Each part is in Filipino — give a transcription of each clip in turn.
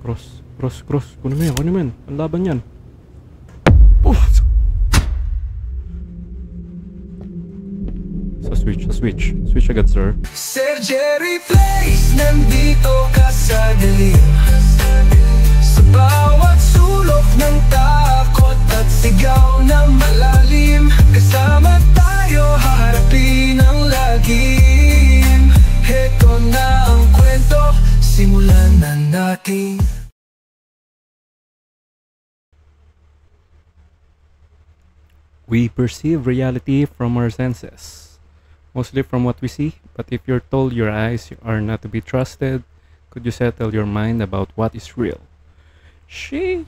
Cross. Kunin mo yan. Ang laban yan. Oh! Sa switch. Switch agad, sir. Sir Jerry Place, nandito ka sa dilim. Sa bawat sulok ng takot at sigaw na malalim, kasama tayo haharapin ang lagim. Heto na ang kwento, simulan na natin. We perceive reality from our senses, mostly from what we see, but if you're told your eyes are not to be trusted, could you settle your mind about what is real? Sheesh!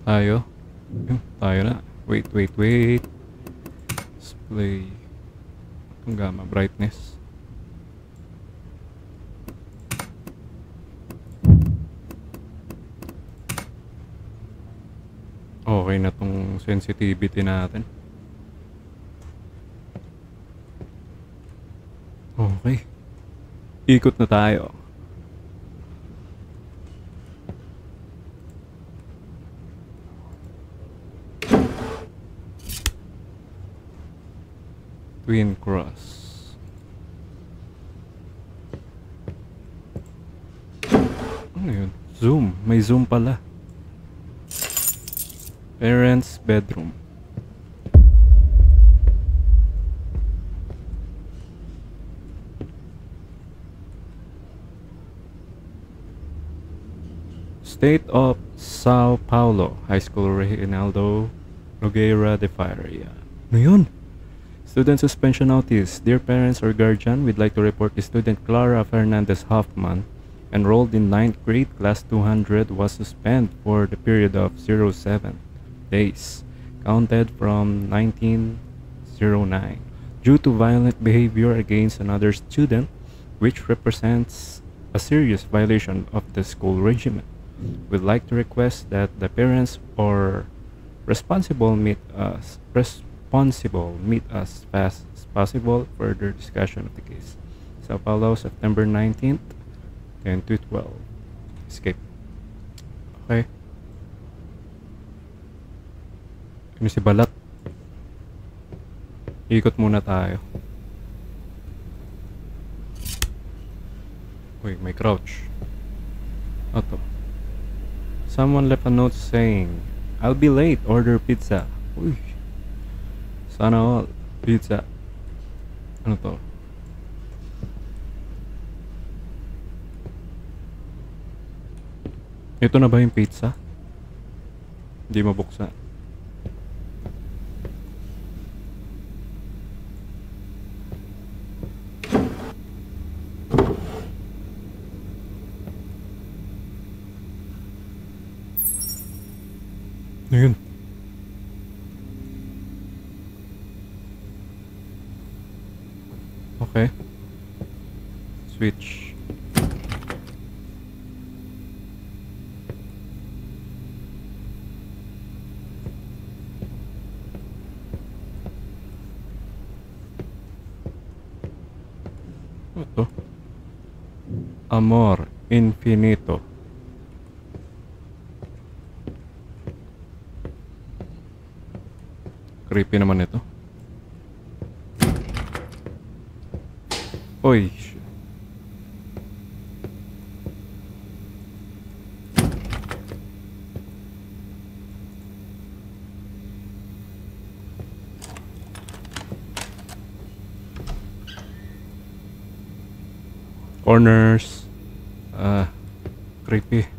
Tayo na. Wait. Display. Ang gamma brightness. Okay na tong sensitivity natin. Okay. Ikot na tayo. Twin cross. Ano yun? Zoom. May zoom pala. Parents' bedroom. State of Sao Paulo High School, Reynaldo Nogueira de Faria. Ano yun? Student suspension notice. Dear parents or guardian, we'd like to report the student Clara Fernandez Hoffman, enrolled in 9th grade, class 200, was suspended for the period of 07 days, counted from 1909, due to violent behavior against another student, which represents a serious violation of the school regimen. We'd like to request that the parents or responsible meet us fast as possible. Further discussion of the case. Sao Paulo, September 19th, 10 to 12. Escape. Okay. Ano si Balat? Ikot muna tayo. Uy, may crouch. Ito. Someone left a note saying, "I'll be late, order pizza." Uy. Sana all. Pizza. Ano to? Ito na ba yung pizza? Hindi mabuksan. Ayun. Okay. Switch. Ito. Amor infinito. Creepy naman ito. Oy. Corners. Creepy.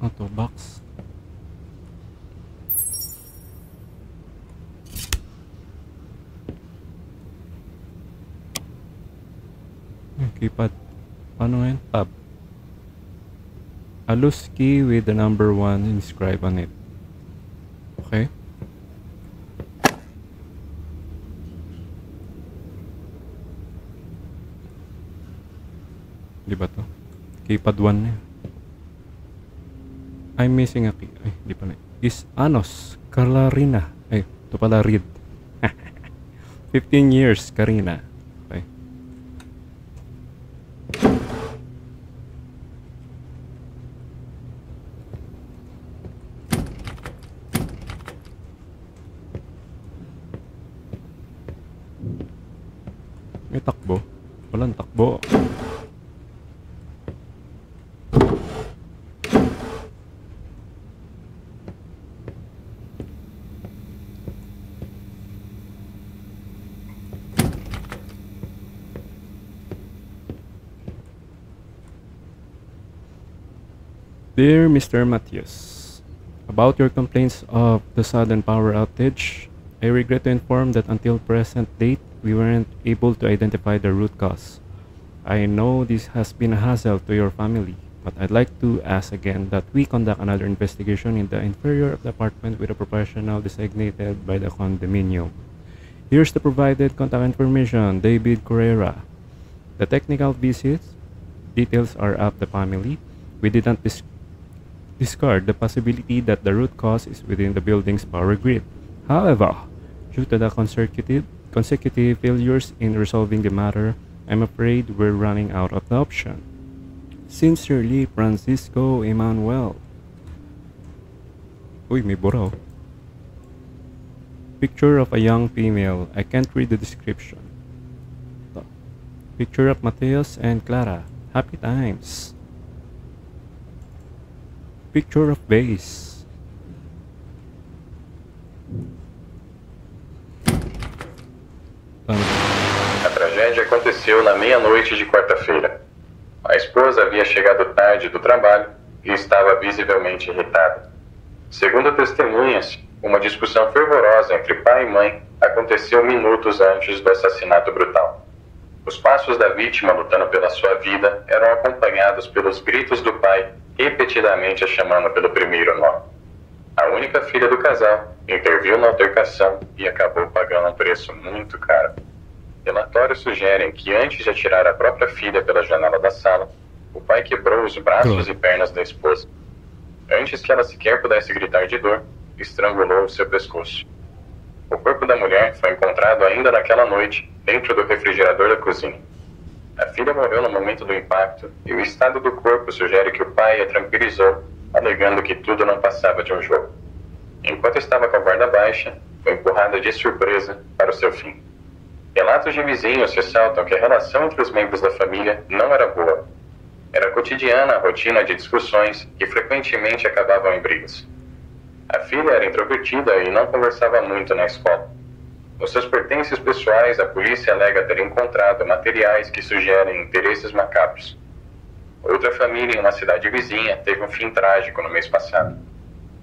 Ano to? Box. Keypad. Paano ngayon? Tab. A loose key with the number 1 inscribed on it. Okay. Di ba to? Keypad 1 na. I'm missing a key. Ay, di pa na. Is Anos Carlarina. Ay, ito pala read. 15 years, Karina. Okay. May takbo. Walang takbo. Dear Mr. Matthews, about your complaints of the sudden power outage, I regret to inform that until present date, we weren't able to identify the root cause. I know this has been a hassle to your family, but I'd like to ask again that we conduct another investigation in the inferior apartment with a professional designated by the condominium. Here's the provided contact information, David Correra. The technical visits details are of the family. We didn't discard the possibility that the root cause is within the building's power grid. However, due to the consecutive failures in resolving the matter, I'm afraid we're running out of the option. Sincerely, Francisco Emmanuel. Uy, may buraw. Picture of a young female. I can't read the description. Picture of Mateos and Clara. Happy times. Picture of base. A tragédia aconteceu na meia-noite de quarta-feira. A esposa havia chegado tarde do trabalho e estava visivelmente irritada. Segundo testemunhas, uma discussão fervorosa entre pai e mãe aconteceu minutos antes do assassinato brutal. Os passos da vítima lutando pela sua vida eram acompanhados pelos gritos do pai, repetidamente a chamando pelo primeiro nome. A única filha do casal interviu na altercação e acabou pagando um preço muito caro. Relatórios sugerem que antes de atirar a própria filha pela janela da sala, o pai quebrou os braços e pernas da esposa. Antes que ela sequer pudesse gritar de dor, estrangulou o seu pescoço. O corpo da mulher foi encontrado ainda naquela noite, dentro do refrigerador da cozinha. A filha morreu no momento do impacto e o estado do corpo sugere que o pai a tranquilizou, alegando que tudo não passava de um jogo. Enquanto estava com a guarda baixa, foi empurrada de surpresa para o seu fim. Relatos de vizinhos ressaltam que a relação entre os membros da família não era boa. Era cotidiana a rotina de discussões que frequentemente acabavam em brigas. A filha era introvertida e não conversava muito na escola. Nos seus pertences pessoais, a polícia alega ter encontrado materiais que sugerem interesses macabros. Outra família em uma cidade vizinha teve um fim trágico no mês passado.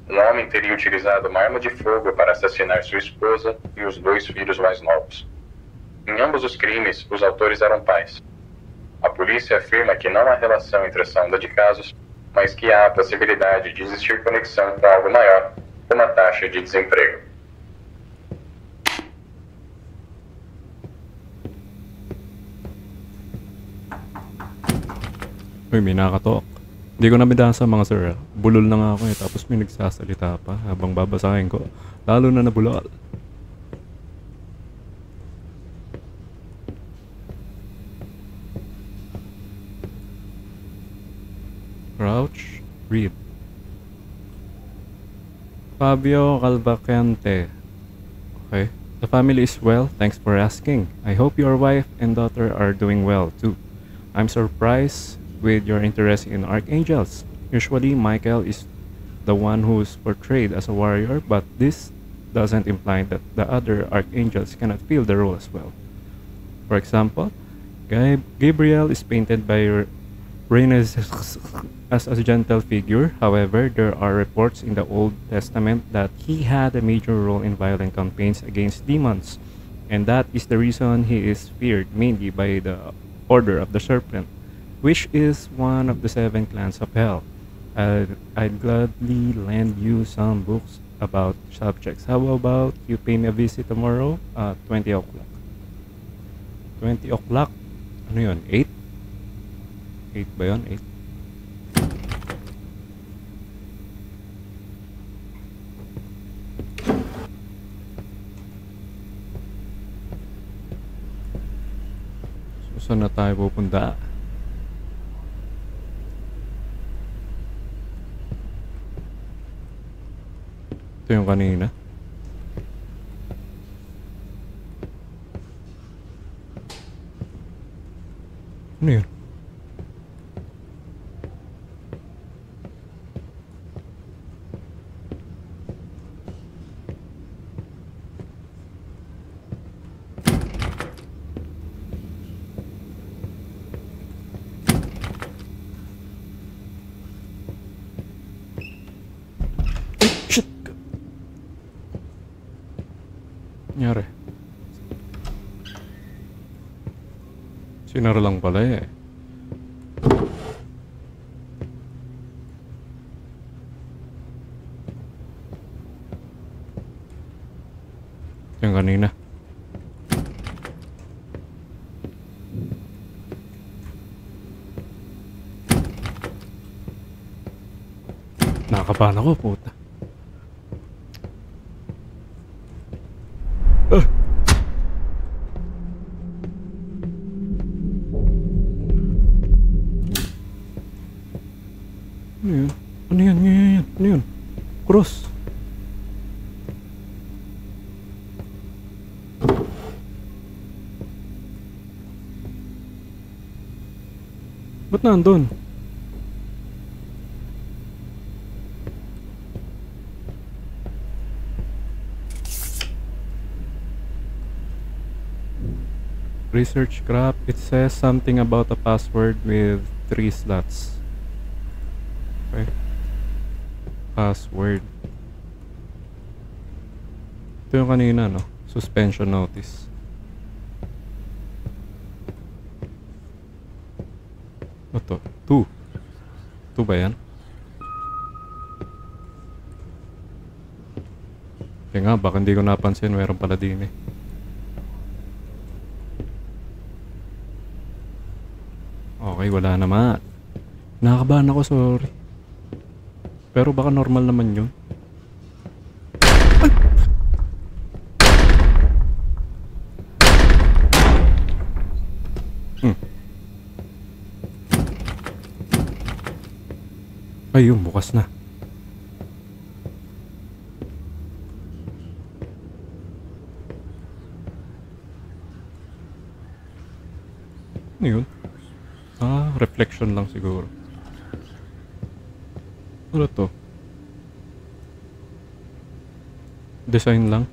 Um homem teria utilizado uma arma de fogo para assassinar sua esposa e os 2 filhos mais novos. Em ambos os crimes, os autores eram pais. A polícia afirma que não há relação entre essa onda de casos, mas que há a possibilidade de existir conexão com algo maior, como a taxa de desemprego. Uy, may nakatalk. Hindi ko nabidaan sa mga sir. Bulol na nga ako eh. Tapos may nagsasalita pa habang babasahin ko. Lalo na nabulol. Crouch. Read. Fabio Calvacante. Okay. The family is well. Thanks for asking. I hope your wife and daughter are doing well too. I'm surprised with your interest in archangels. Usually, Michael is the one who's portrayed as a warrior, but this doesn't imply that the other archangels cannot fill the role as well. For example, Gabriel is painted by Renaissance as a gentle figure. However, there are reports in the Old Testament that he had a major role in violent campaigns against demons, and that is the reason he is feared mainly by the Order of the Serpent, which is one of the 7 clans of hell. I'd gladly lend you some books about subjects. How about you pay me a visit tomorrow at 20 o'clock? 20 o'clock? Ano yun? 8? 8 ba yun? 8? Saan na tayo pupunta? Ito yung kanina. Ano yun? Shit! Nangyari? Sinara lang pala eh. Yung kanina. Nakakabahan ako, puta. Ano yun? Ano yun? Ano yun? Cross. Ba't nandun? Research crap. It says something about a password with 3 slots. Okay. Password. Ito yung kanina, no? Suspension notice. Ito. 2. 2 ba yan? Kaya nga, baka hindi ko napansin. Meron pala din eh. Okay, wala naman. Nakakabahan ako, sorry. Pero baka normal naman yun. Ay, yun, bukas na. Ano yun? Ah, reflection lang siguro. Ano to? Design lang.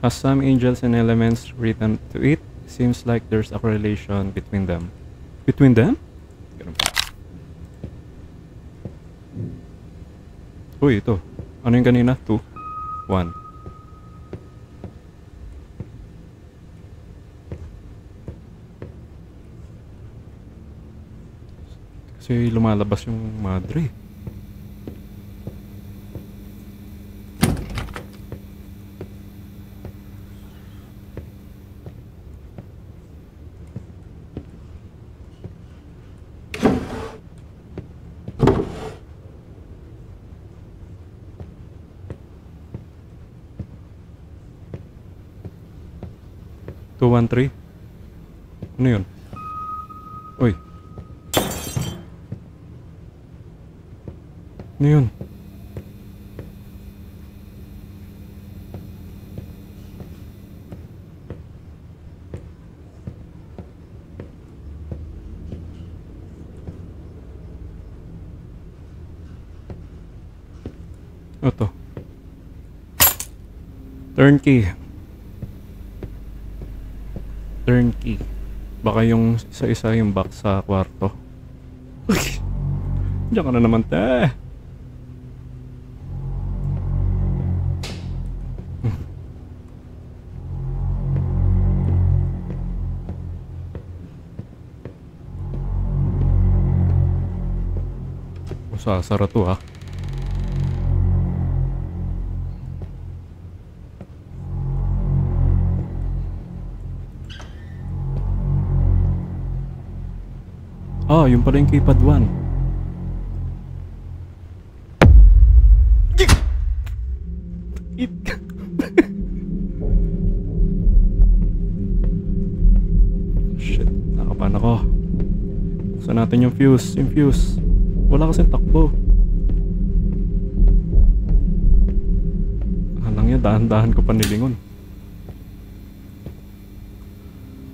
Has some angels and elements written to it. Seems like there's a correlation between them. Between them? Ganun pa. Uy, ito. Ano yung kanina? 2, 1. Kasi lumalabas yung madre. Two, 1, 3. Ano yun? Uy. Ano yun? Ito. Turnkey. Turnkey. Baka yung isa-isa yung box sa kwarto. Diyan ka na naman, te. Sasara to, ha. Ah, yung pala yung keypad 1. Kinakabahan ako. Buksan natin yung fuse. Yung fuse. Wala kasing takbo. Alang yan, dahan-dahan ko pa nilingon.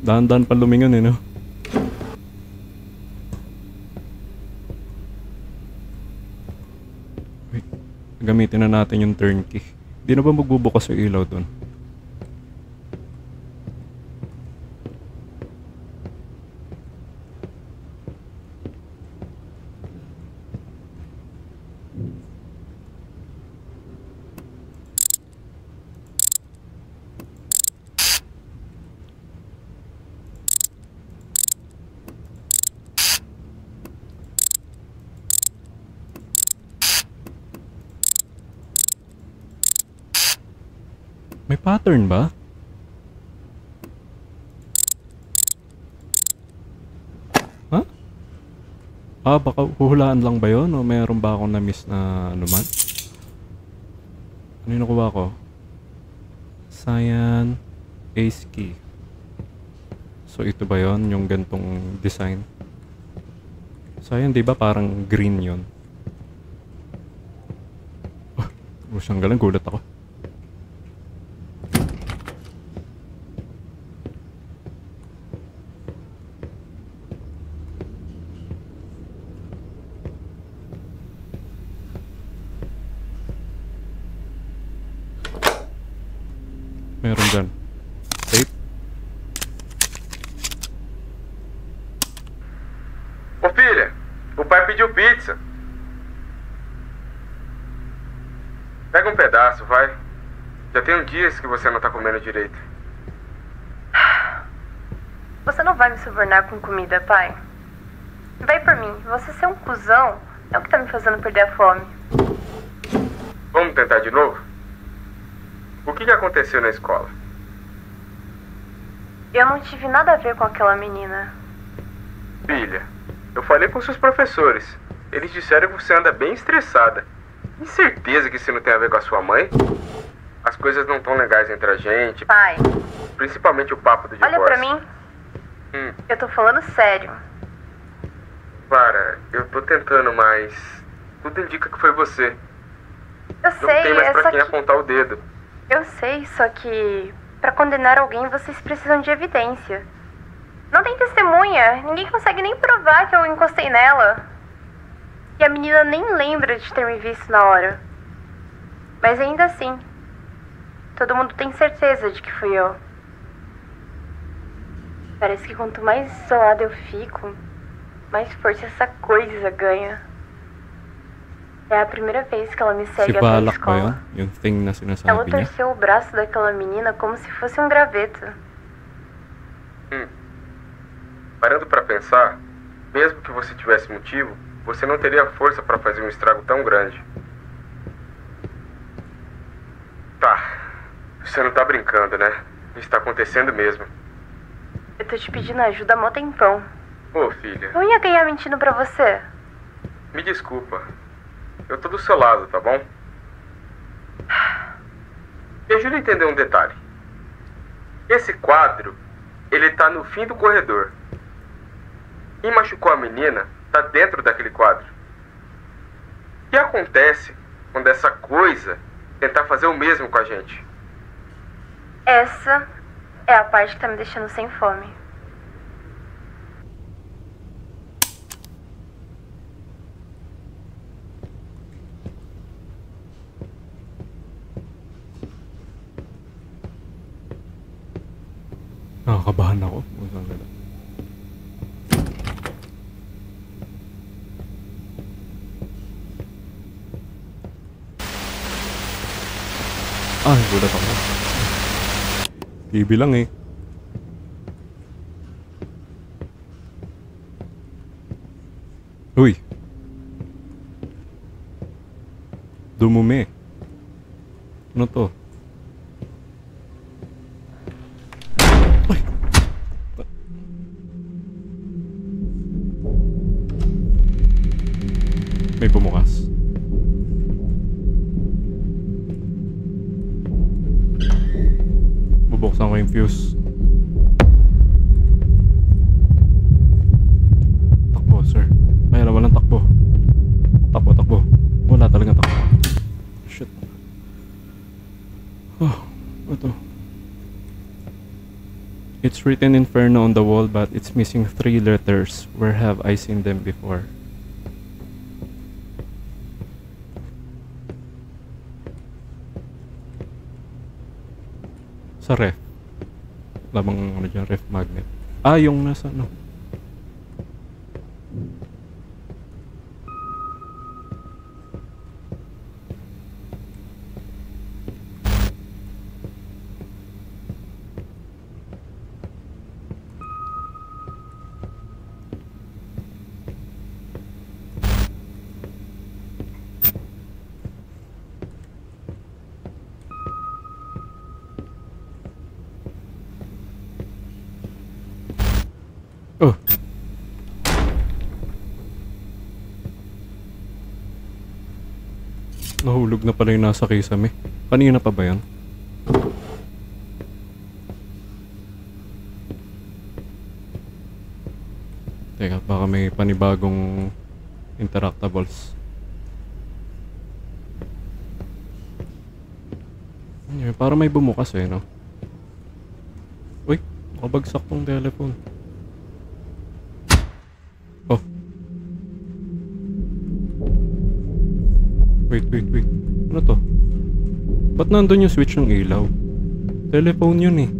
Dahan-dahan pa lumingon eh, no? Wait, gamitin na natin yung turnkey. Di na ba magbubukas yung ilaw dun? May pattern ba? Ha? Baka huhulaan lang ba yun? O mayroon ba akong na-miss na ano man? Ano yung nakuha ko? Cyan Ace Key. So ito ba yun? Yung gantong design? Cyan, di ba parang green yun? Oh, siyang galang, gulat ako. Meron dyan. Tape. Ô filha, o pai pediu pizza. Pega um pedaço, vai. Já tem dias que você não tá comendo direito. Você não vai me subornar com comida, pai. Vai por mim. Você ser um cuzão é o que tá me fazendo perder a fome. Vamos tentar de novo? O que aconteceu na escola? Eu não tive nada a ver com aquela menina. Filha, eu falei com seus professores. Eles disseram que você anda bem estressada. Tem certeza que isso não tem a ver com a sua mãe? As coisas não estão legais entre a gente. Pai, Principalmente o papo do divórcio. olha pra mim. Eu tô falando sério. Clara, eu tô tentando, mas tudo indica que foi você. Eu Não sei, tem mais pra só quem que... apontar o dedo. Eu sei, só que... Pra condenar alguém, vocês precisam de evidência. Não tem testemunha. Ninguém consegue nem provar que eu encostei nela. E a menina nem lembra de ter me visto na hora. Mas ainda assim, todo mundo tem certeza de que fui eu. Parece que quanto mais isolada eu fico, mais força essa coisa ganha. É a primeira vez que ela me Si segue até a Balak ba yun? escola. Yung thing na Ela sinasabi niya? torceu o braço daquela menina como se fosse um graveto. Parando pra pensar, mesmo que você tivesse motivo, você não teria força pra fazer um estrago tão grande. Tá, você não tá brincando, né? Isso tá acontecendo mesmo. Eu tô te pedindo ajuda há mó tempão. Ô, filha, Eu ia ganhar mentindo pra você. me desculpa. Eu tô do seu lado, tá bom? Me ajuda a entender um detalhe. Esse quadro, ele tá no fim do corredor. Quem machucou a menina tá dentro daquele quadro. O que acontece quando essa coisa tentar fazer o mesmo com a gente? Essa é a parte que tá me deixando sem fome. Nakakabahan ako. Ang ganda. Ay, gulat ako. TV lang eh. Uy. Dumumi. Ano to? Ay. May bumukas. Bubuksan ko yung fuse. It's written Inferno on the wall, but it's missing 3 letters. Where have I seen them before? Sa ref. Lamang ano dyan, ref magnet. Ah, yung nasa ano. Oh. Nahulog na pala yung nasa kisame. Kanina pa ba yan? Teka, baka may panibagong interactables. Para may bumukas eh, no? Uy, nakabagsak tong telephone. Oh. Wait. Ano to? Ba't nandun yung switch ng ilaw? Telephone yun eh.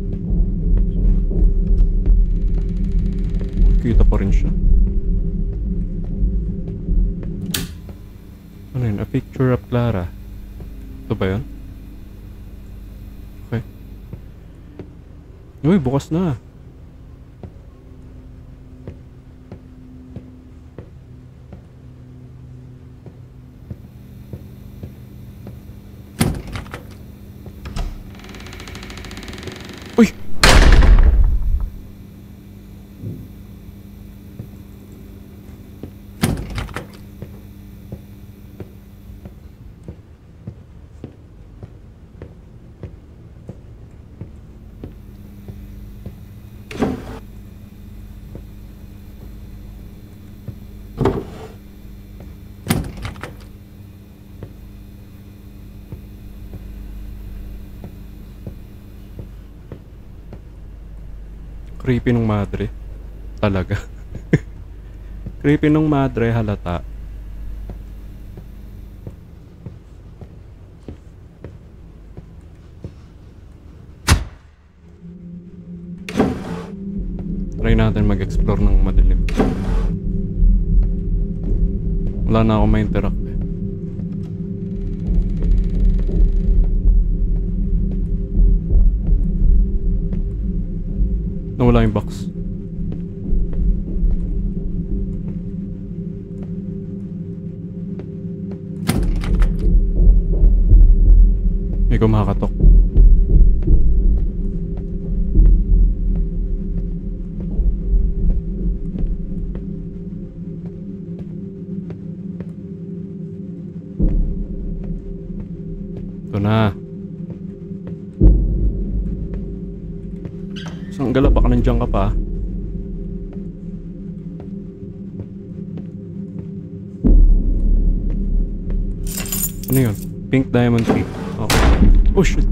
Kita pa rin siya. Ano yun? A picture of Clara. Ito ba yun? Okay. Uy, bukas na. Uy! Creepy nung madre. Talaga. Creepy nung madre, halata. Try natin mag-explore ng madilim. Wala na akong ma-interact eh. Nawala yung box. May kumakatok. Ito na. Sanggala, baka nandiyan ka pa. Ano yun? Pink diamond key. Okay. Oh shit.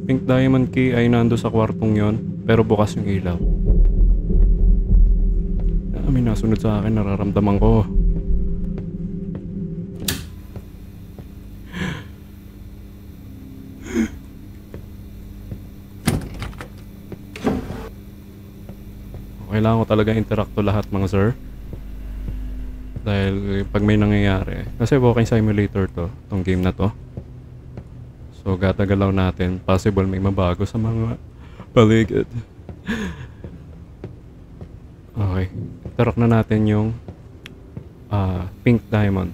Pink diamond key ay nando sa kwartong yon, pero bukas yung ilaw. May nasunod sa akin, nararamdaman ko. Kailangan ko talaga interact to lahat mga sir. Dahil pag may nangyayari, kasi walking simulator to, tong game na to. So gatagalaw natin, possible may mabago sa mga paligid. Okay, interact na natin yung pink diamond.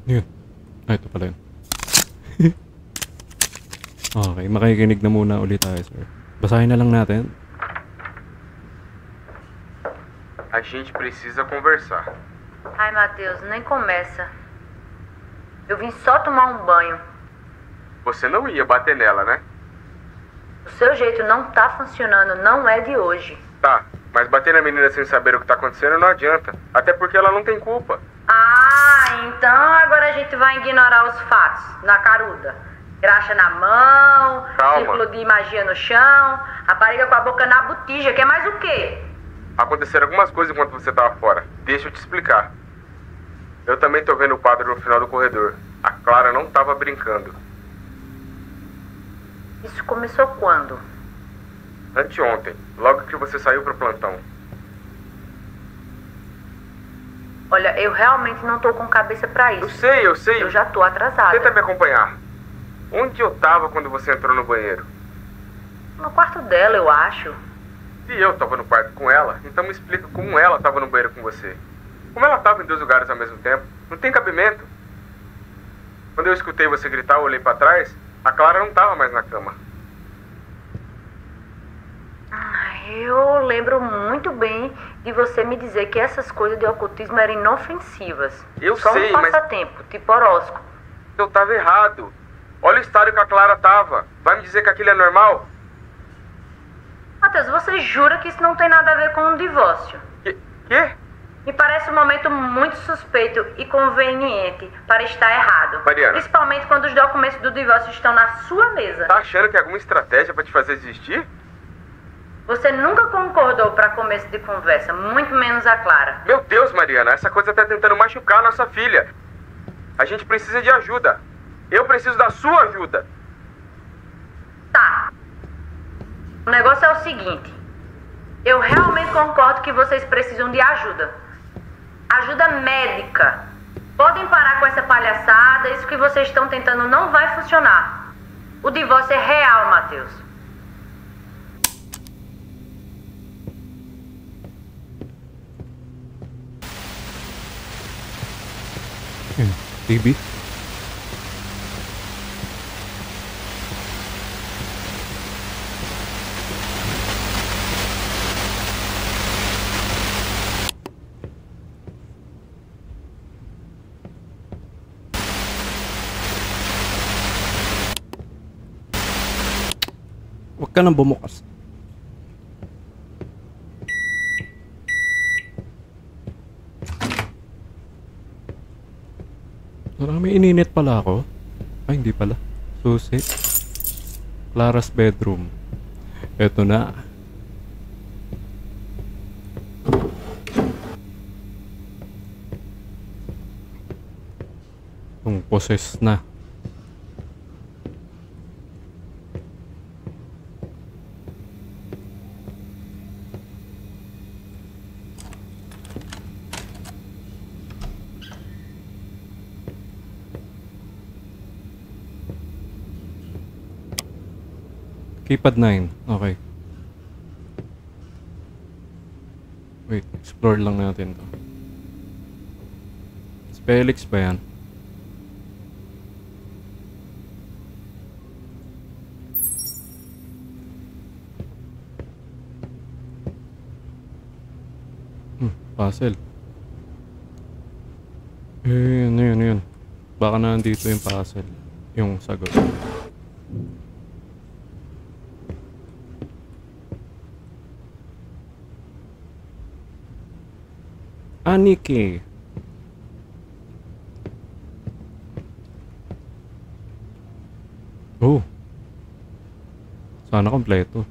Yun. Ito pala yun. Okay, makikinig na muna ulit tayo, sir. Basahin na lang natin. A gente precisa conversar. Ai, Matheus, nem começa. Eu vim só tomar um banho. Você não ia bater nela, né? O seu jeito não tá funcionando, não é de hoje. Tá, mas bater na menina sem saber o que tá acontecendo não adianta. Até porque ela não tem culpa. Ah, então agora a gente vai ignorar os fatos. Na caruda. Graxa na mão, Calma. círculo de magia no chão, rapariga com a boca na botija. Quer mais o quê? Aconteceram algumas coisas enquanto você tava fora. Deixa eu te explicar. Eu também tô vendo o quadro no final do corredor. A Clara não tava brincando. Isso começou quando? Anteontem, logo que você saiu pro plantão. Olha, eu realmente não tô com cabeça pra isso. Eu sei. Eu já tô atrasada. Tenta me acompanhar. Onde eu tava quando você entrou no banheiro? No quarto dela, eu acho. Se eu tava no quarto com ela, então me explica como ela tava no banheiro com você. Como ela tava em 2 lugares ao mesmo tempo? Não tem cabimento. Quando eu escutei você gritar, eu olhei pra trás, a Clara não tava mais na cama. Eu lembro muito bem de você me dizer que essas coisas de ocultismo eram inofensivas. Eu Só sei, um mas passatempo, tipo horóscopo. eu tava errado. Olha o estado que a Clara tava. Vai me dizer que aquilo é normal? Matheus, você jura que isso não tem nada a ver com um divórcio? Quê? Me parece um momento muito suspeito e conveniente para estar errado. Mariana. Principalmente quando os documentos do divórcio estão na sua mesa. Tá achando que é alguma estratégia pra te fazer desistir? Você nunca concordou para começo de conversa, muito menos a Clara. Meu Deus, Mariana, essa coisa tá tentando machucar a nossa filha. A gente precisa de ajuda. Eu preciso da sua ajuda. Tá. O negócio é o seguinte. Eu realmente concordo que vocês precisam de ajuda. Ajuda médica. Podem parar com essa palhaçada. Isso que vocês estão tentando não vai funcionar. O divórcio é real, Matheus. TV? Huwag ka nang bumukas. May ininit pala ako. Ay, hindi pala. Susi. Clara's bedroom. Eto na. Itong possess na. Keypad 9. Okay. Wait, explore lang natin to. Spellix ba yan? Puzzle. Yun. Baka nandito yung puzzle. Yung sagot. Aniki. Oh. Sana kompleto.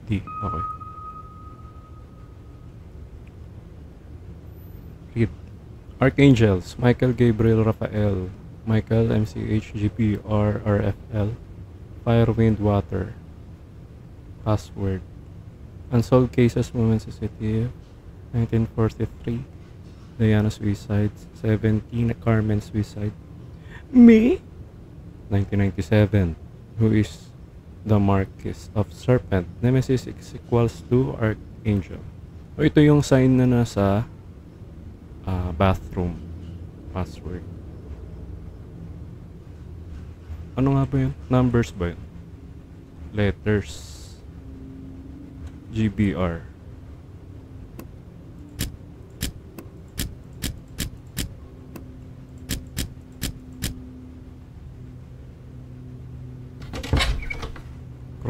Di. Okay. Read. Archangels. Michael Gabriel Raphael. Michael MCH GPR RFL. Fire Wind Water. Password. Unsolved Cases Women Sensitive. 1943, Diana suicide. 17, Carmen suicide. Me? 1997, Who is the Marquis of Serpent? Nemesis is equals to Archangel. So, ito yung sign na nasa bathroom. Password. Ano nga ba yun? Numbers ba yun? Letters. GBR.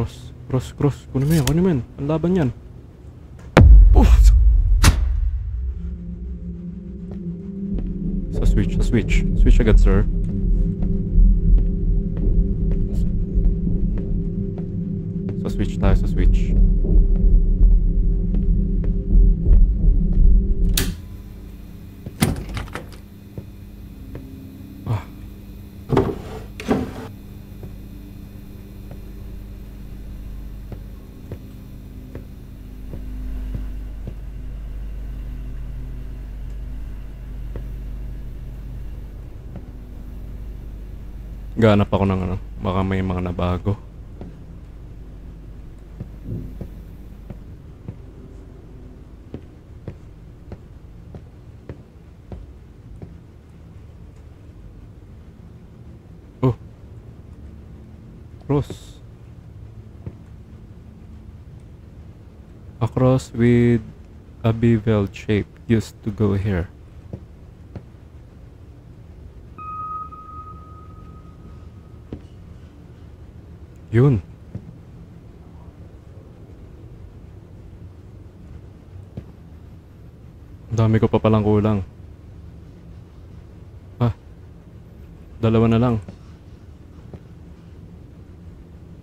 Cross. Kunin mo yan. Ang laban yan. Oh! Sa switch. Switch agad, sir. Sa switch. Ah. Gahanap ako ng baka may mga nabago. Oh. Cross. A cross with a beveled shape used to go here. Yun. Ang dami ko pa palang kulang. Dalawa na lang.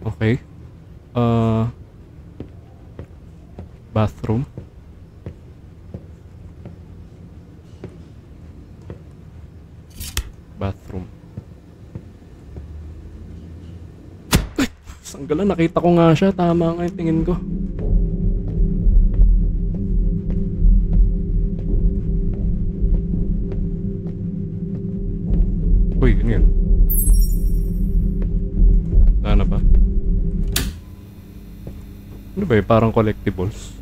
Okay. Bathroom. Sanggalan, nakita ko nga siya. Tama nga yung tingin ko. Uy, ano yun? Sana ba? Ano ba yun? Parang collectibles.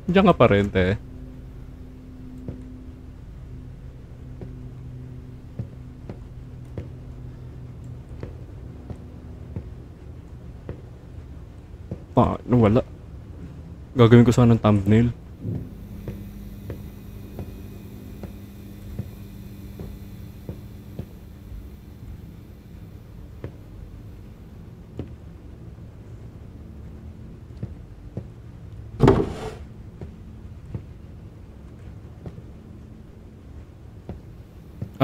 Diyan ka pa rin, te. Paano wala? Gagawin ko sana ng thumbnail.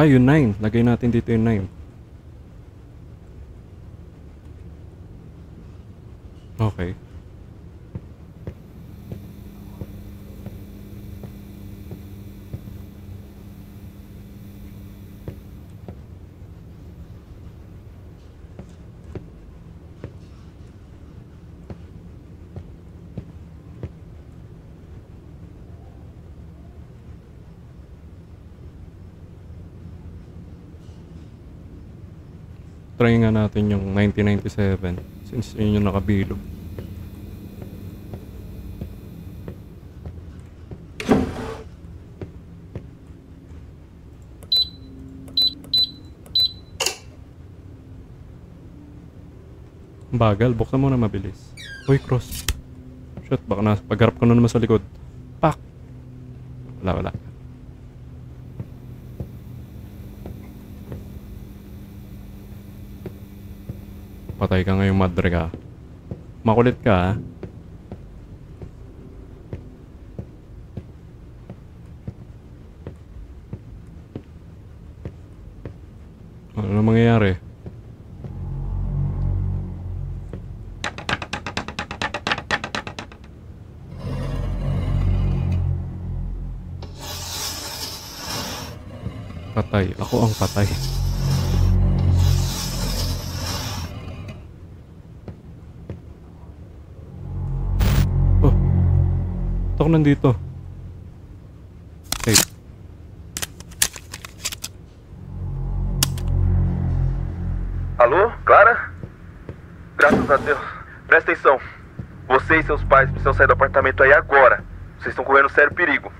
Yung 9. Lagay natin dito yung 9. Okay. Try nga natin yung 1997 since yun yung nakabilog. Bagal, buksan mo na mabilis. Uy, cross. Shit, baka na pagharap ko na naman sa likod. Pak! Wala. Patay ka ngayong madre ka. Makulit ka, ha? Ano mangyayari? Patay. Ako ang patay. Ako nandito. Okay. Alô, Clara? Graças a Deus. Presta atenção. Você e seus pais precisam sair do apartamento aí agora. Vocês estão correndo sério perigo.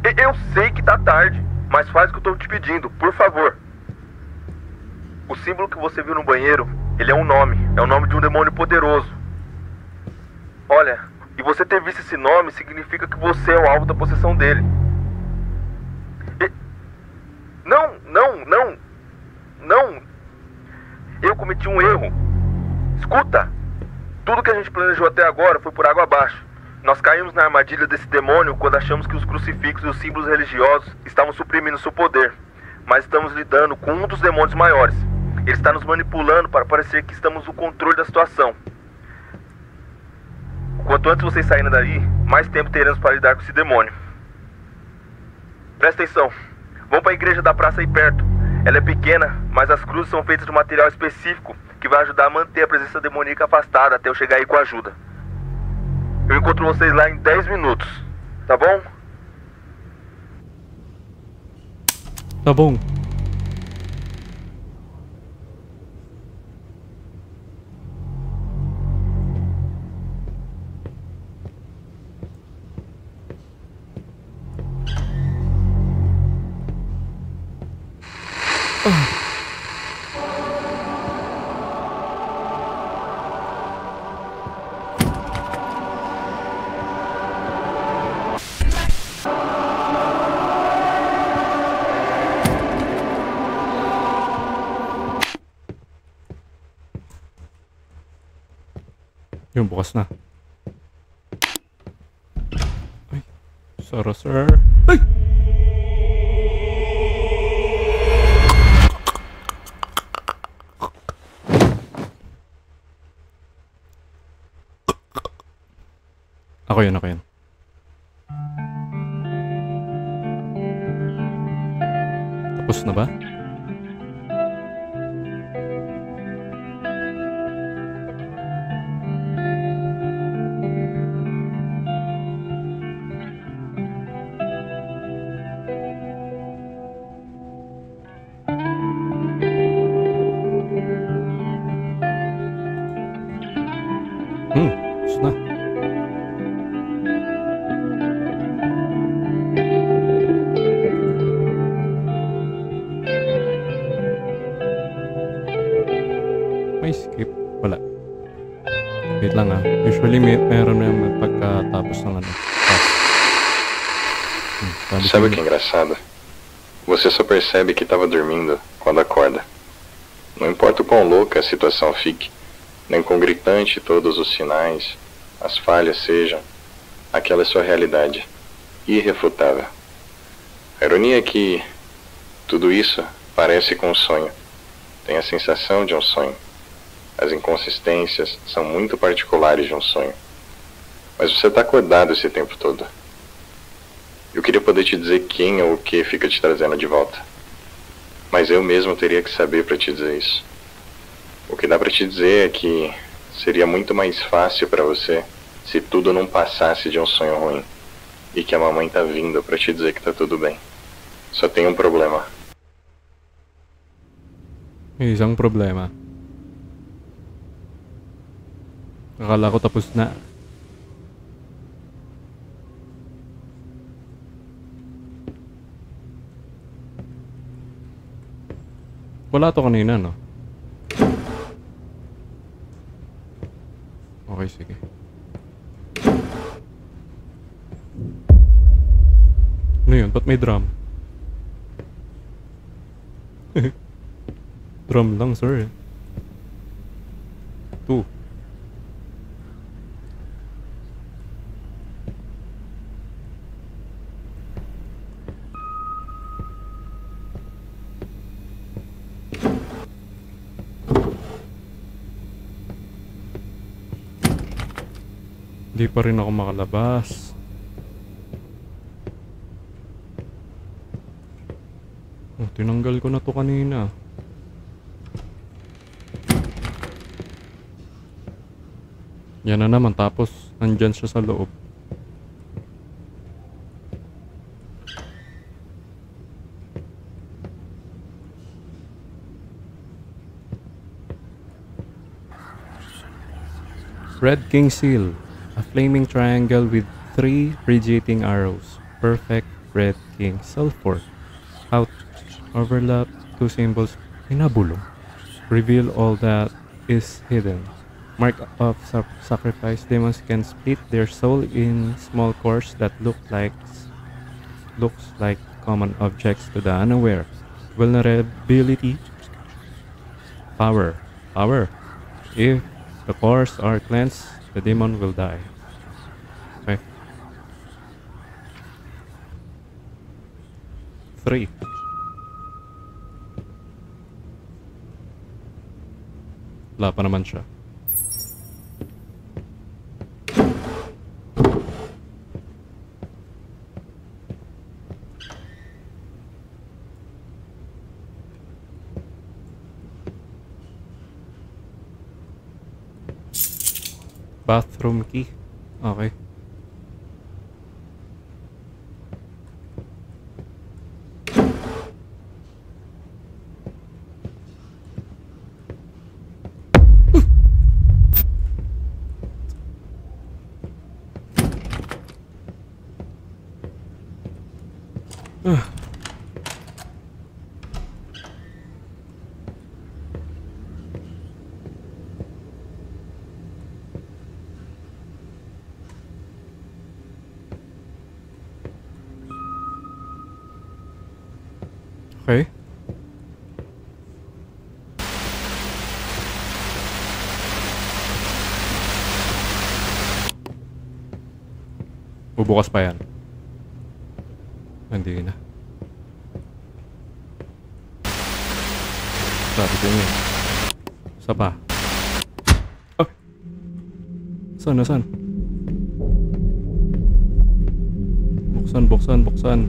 Eu sei que tá tarde, mas faz o que eu tô te pedindo, por favor. O símbolo que você viu no banheiro, ele é um nome. É o nome de um demônio poderoso. Olha... E você ter visto esse nome significa que você é o alvo da possessão dele. cometi um erro. Escuta! Tudo que a gente planejou até agora foi por água abaixo. Nós caímos na armadilha desse demônio quando achamos que os crucifixos e os símbolos religiosos estavam suprimindo seu poder. Mas estamos lidando com um dos demônios maiores. Ele está nos manipulando para parecer que estamos no controle da situação. Quanto antes vocês saírem daí, mais tempo teremos para lidar com esse demônio. Presta atenção. Vão para a igreja da praça aí perto. Ela é pequena, mas as cruzes são feitas de um material específico que vai ajudar a manter a presença demoníaca afastada até eu chegar aí com ajuda. Eu encontro vocês lá em 10 minutos, tá bom? Tá bom. Yung bukas na. Ay, sorry sir. Ay! Ako yun, ako yun. Tapos na ba? Tapos na. May skip. Wala. Wait lang ah. Usually meron na yung pagkatapos ng ano. Sabe o que é engraçado? Você só percebe que estava dormindo quando acorda. Não importa o quão louca a situação fique, nem quão gritante todos os sinais, as falhas sejam, aquela é sua realidade, irrefutável. A ironia é que tudo isso parece com um sonho. Tem a sensação de um sonho. As inconsistências são muito particulares de um sonho. Mas você está acordado esse tempo todo. Eu queria poder te dizer quem ou o que fica te trazendo de volta. Mas eu mesmo teria que saber para te dizer isso. O que dá para te dizer é que seria muito mais fácil para você se tudo não passasse de um sonho ruim. E que a mamãe tá vindo para te dizer que tá tudo bem. Só tem um problema. Isang problema. Akala ko tapos na. Wala to kanina, no? Okay, sige. Ano yun? Ba't may drum? Drum lang, sir. 2. Hindi pa rin ako makalabas. Oh, tinanggal ko na to kanina. Yan na naman, tapos nandyan siya sa loob. Red King Seal. A flaming triangle with 3 radiating arrows. Perfect Red King Sulfur. Out. Overlap 2 symbols. Pinabulong. Reveal all that is hidden. Mark of sacrifice. Demons can split their soul in small cores that looks like common objects to the unaware. Vulnerability. Power. Power. If the cores are cleansed, the demon will die. Okay. 3. Wala pa naman siya. Bathroom key. Okay. Okay. Bubukas pa yan. Hindi na. Sabi ko yun. Isa pa. Oh! Saan? Nasaan? Buksan.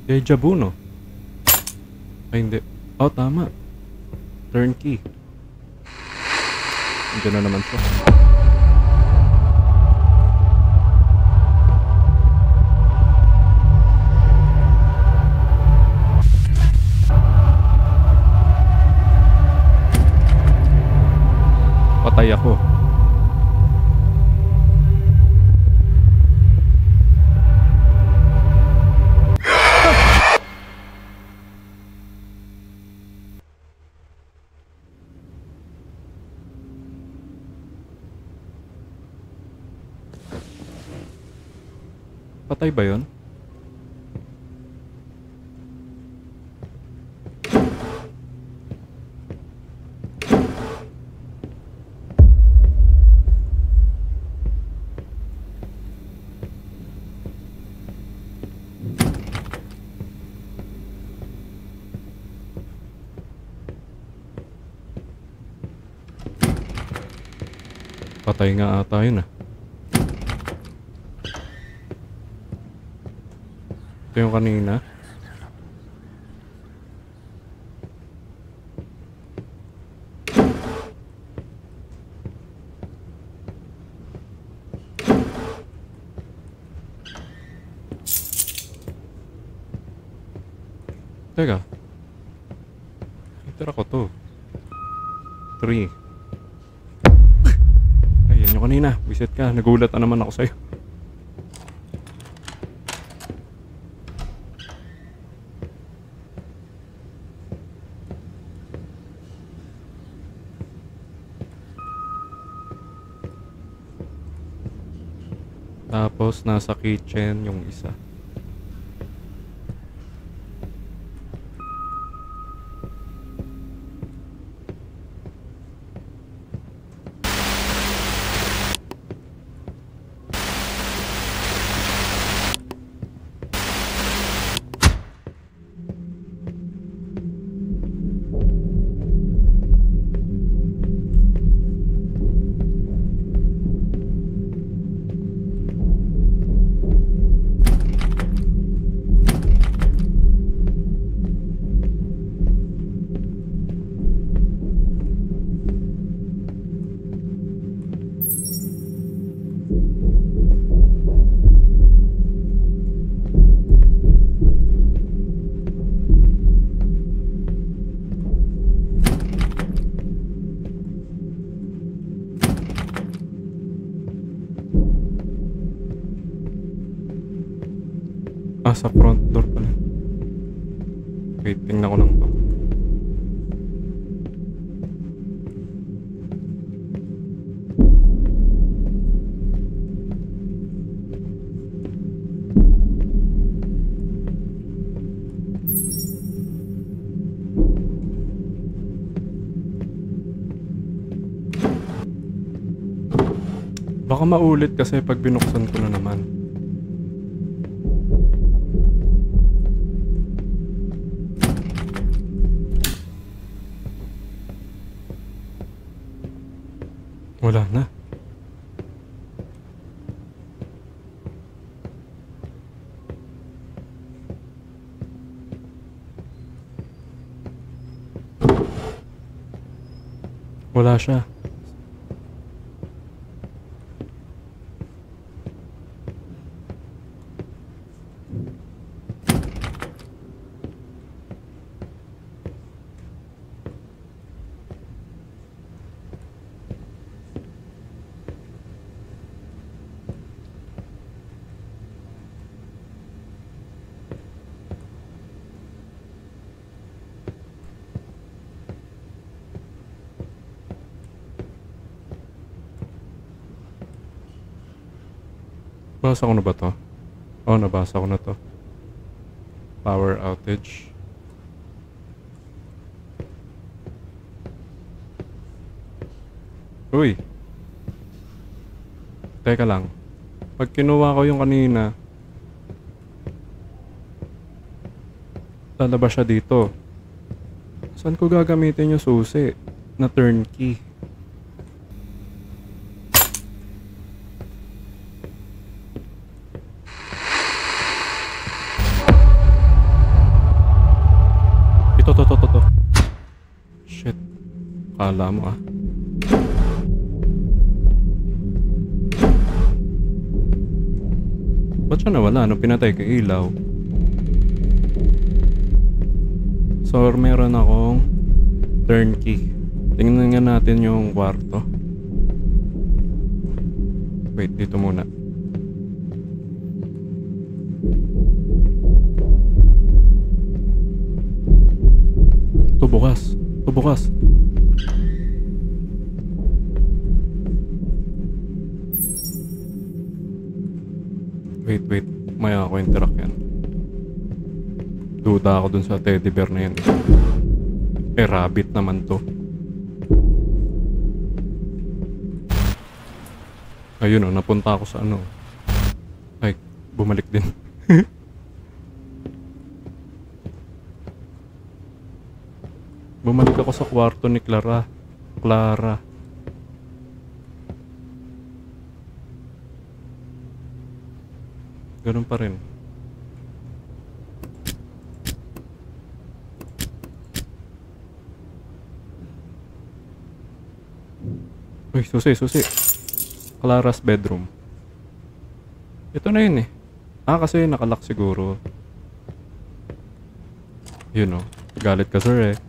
Deja vu, no? Ay, hindi. Oh, tama. Turnkey. Diyan na naman siya. Patay ako. Patay ba yun? Patay nga ata yun ah. Ito yung kanina. Teka. Itira ko to. 3. Ay, yan yung kanina. Wisit ka. Nagulat na naman ako sa'yo. Tapos nasa kitchen yung isa. Sa front door pala. Wait, tingnan ko lang to. Baka maulit kasi pag binuksan ko na naman. Wala na. Wala siya. Nabasa ko na ba to? Oh, nabasa ko na to. Power outage. Uy! Teka lang. Pag kinuha ko yung kanina, lalabas siya dito. Saan ko gagamitin yung susi na turnkey? Ito. Shit. Kala mo ah. Ba't siya nawala? Nung pinatay ko ilaw. So, meron akong turnkey. Tingnan nga natin yung kwarto. Wait, dito muna. Ito bukas. Wait. Maya ako interact yan. Duda ako dun sa teddy bear na yan. Rabbit naman to. Ayun napunta ako sa ano. Ay, bumalik din. Bumalik ako sa kwarto ni Clara. Ganun pa rin. Uy, susi. Clara's bedroom. Ito na yun eh. Kasi nakalock siguro. Yun oh. Galit ka sir eh.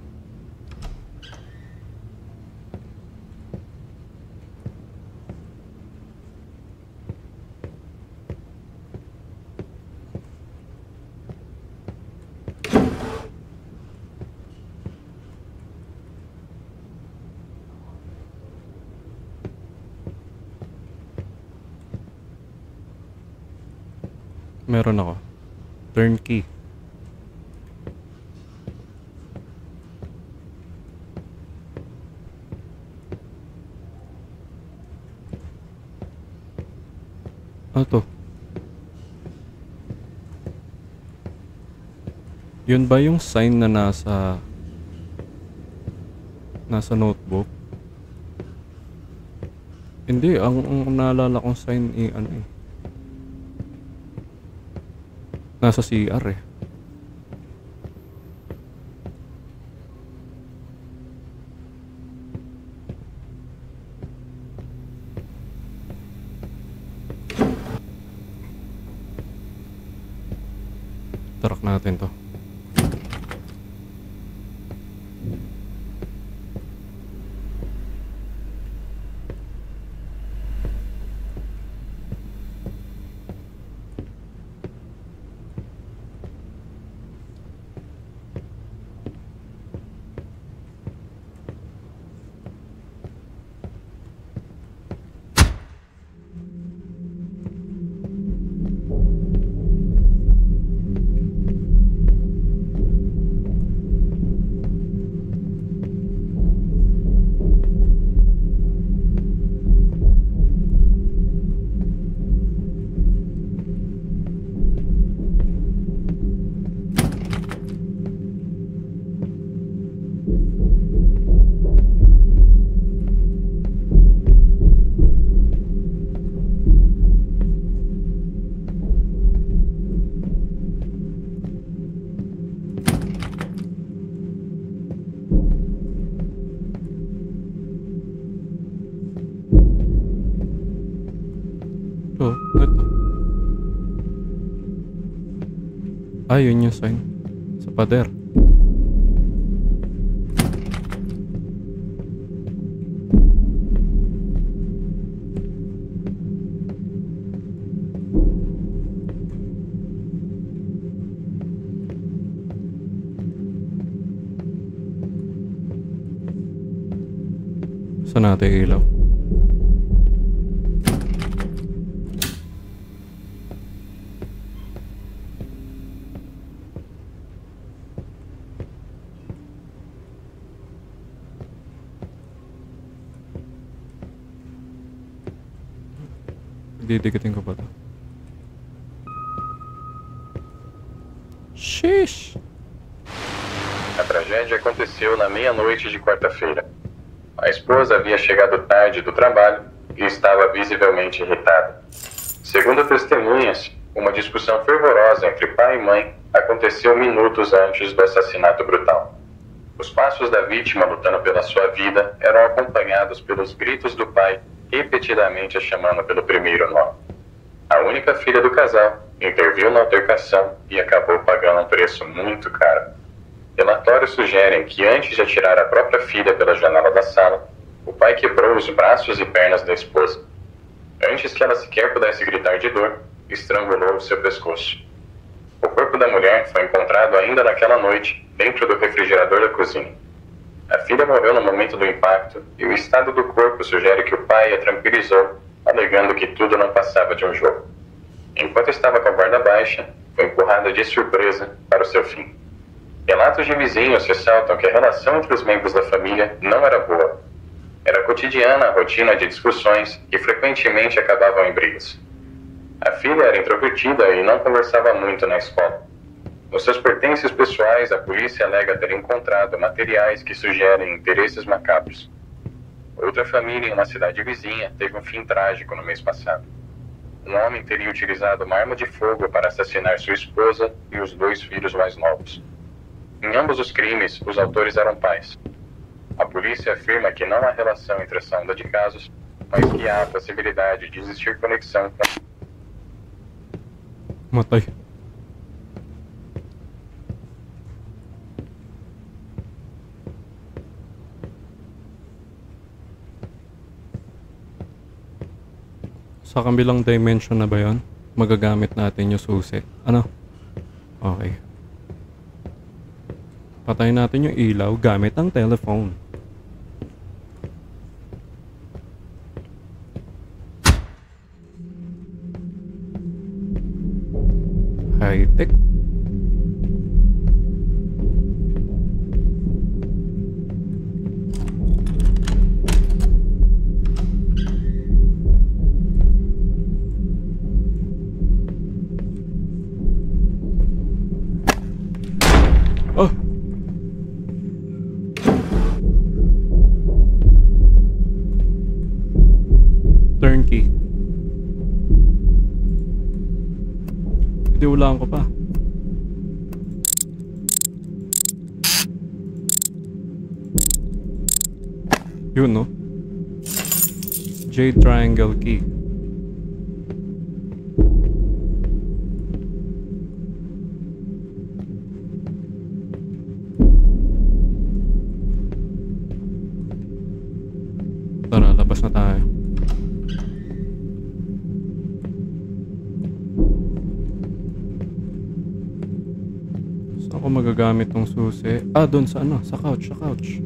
Meron ako. Turnkey. Ano to? Yun ba yung sign na nasa notebook? Hindi, ang naalala kong sign ano eh. Nasa CR eh. Tarak natin to. Ito. Yun yung sign. Sa pader. Saan natin ilaw? Didikitin ko pa to. Sheesh! A tragédia aconteceu na meia-noite de quarta-feira. A esposa havia chegado tarde do trabalho e estava visivelmente irritada. Segundo testemunhas, uma discussão fervorosa entre pai e mãe aconteceu minutos antes do assassinato brutal. Os passos da vítima lutando pela sua vida eram acompanhados pelos gritos do pai, repetidamente a chamando pelo primeiro nome. A única filha do casal interviu na altercação e acabou pagando um preço muito caro. Relatórios sugerem que antes de atirar a própria filha pela janela da sala, o pai quebrou os braços e pernas da esposa. Antes que ela sequer pudesse gritar de dor, estrangulou o seu pescoço. O corpo da mulher foi encontrado ainda naquela noite, dentro do refrigerador da cozinha. A filha morreu no momento do impacto e o estado do corpo sugere que o pai a tranquilizou, alegando que tudo não passava de um jogo. Enquanto estava com a guarda baixa, foi empurrada de surpresa para o seu fim. Relatos de vizinhos ressaltam que a relação entre os membros da família não era boa. Era cotidiana a rotina de discussões que frequentemente acabavam em brigas. A filha era introvertida e não conversava muito na escola. Nos seus pertences pessoais, a polícia alega ter encontrado materiais que sugerem interesses macabros. Outra família em uma cidade vizinha teve um fim trágico no mês passado. Um homem teria utilizado uma arma de fogo para assassinar sua esposa e os 2 filhos mais novos. Em ambos os crimes, os autores eram pais. A polícia afirma que não há relação entre essa onda de casos, mas que há a possibilidade de existir conexão com... Matay. Sa kabilang dimension na ba yun? Magagamit natin yung susi. Ano? Okay. Patayin natin yung ilaw gamit ang telephone. High-tech. Oh! Turnkey. Diulaan ko pa. Yun, no? Jade Triangle Key. Tara, labas na tayo. Saan ko magagamit tong susi? Doon sa ano? Sa couch, sa couch.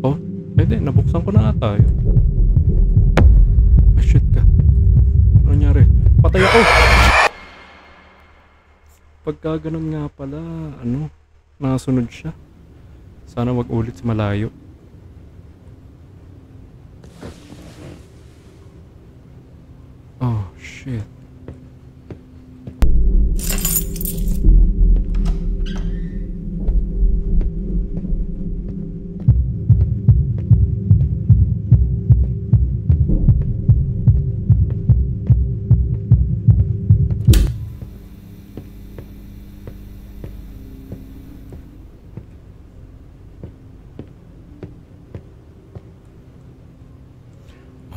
Oh, pwede. Nabuksan ko na ata yun. Shit ka. Ano nangyari? Patay ako! Pagka ganun nga pala, ano? Nakasunod siya. Sana wag ulit sa malayo. Oh, shit.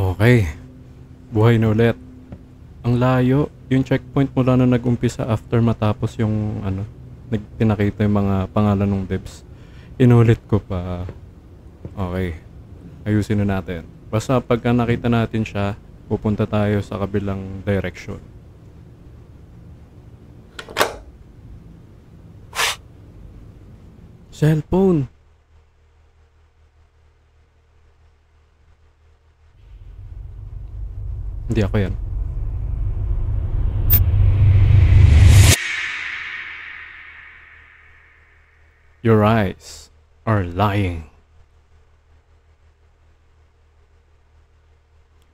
Okay. Buhay na ulit. Ang layo. Yung checkpoint mula na nag-umpisa after matapos yung ano, pinakita yung mga pangalan ng devs. Inulit ko pa. Okay. Ayusin na natin. Basta pagka nakita natin siya, pupunta tayo sa kabilang direction. Cellphone. Hindi ako yan. Your eyes are lying.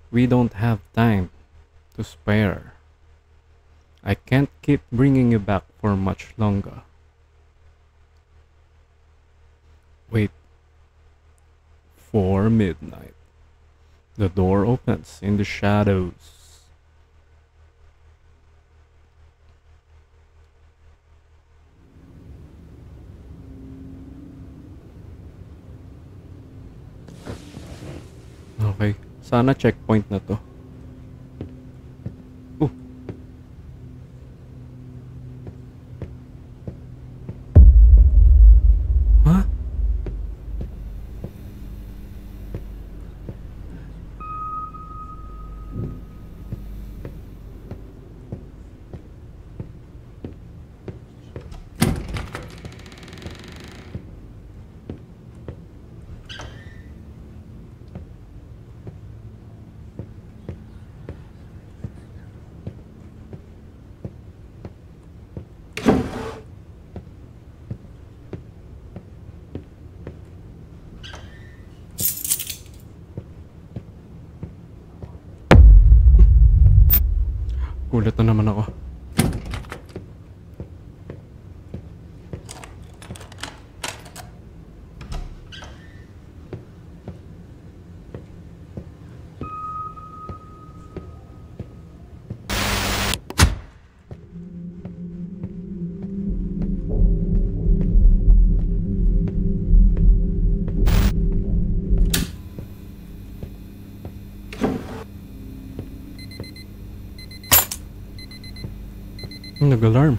We don't have time to spare. I can't keep bringing you back for much longer. Wait for midnight. The door opens in the shadows. Okay. Sana checkpoint na to. Huh? Gulat na naman ako. Nag-alarm.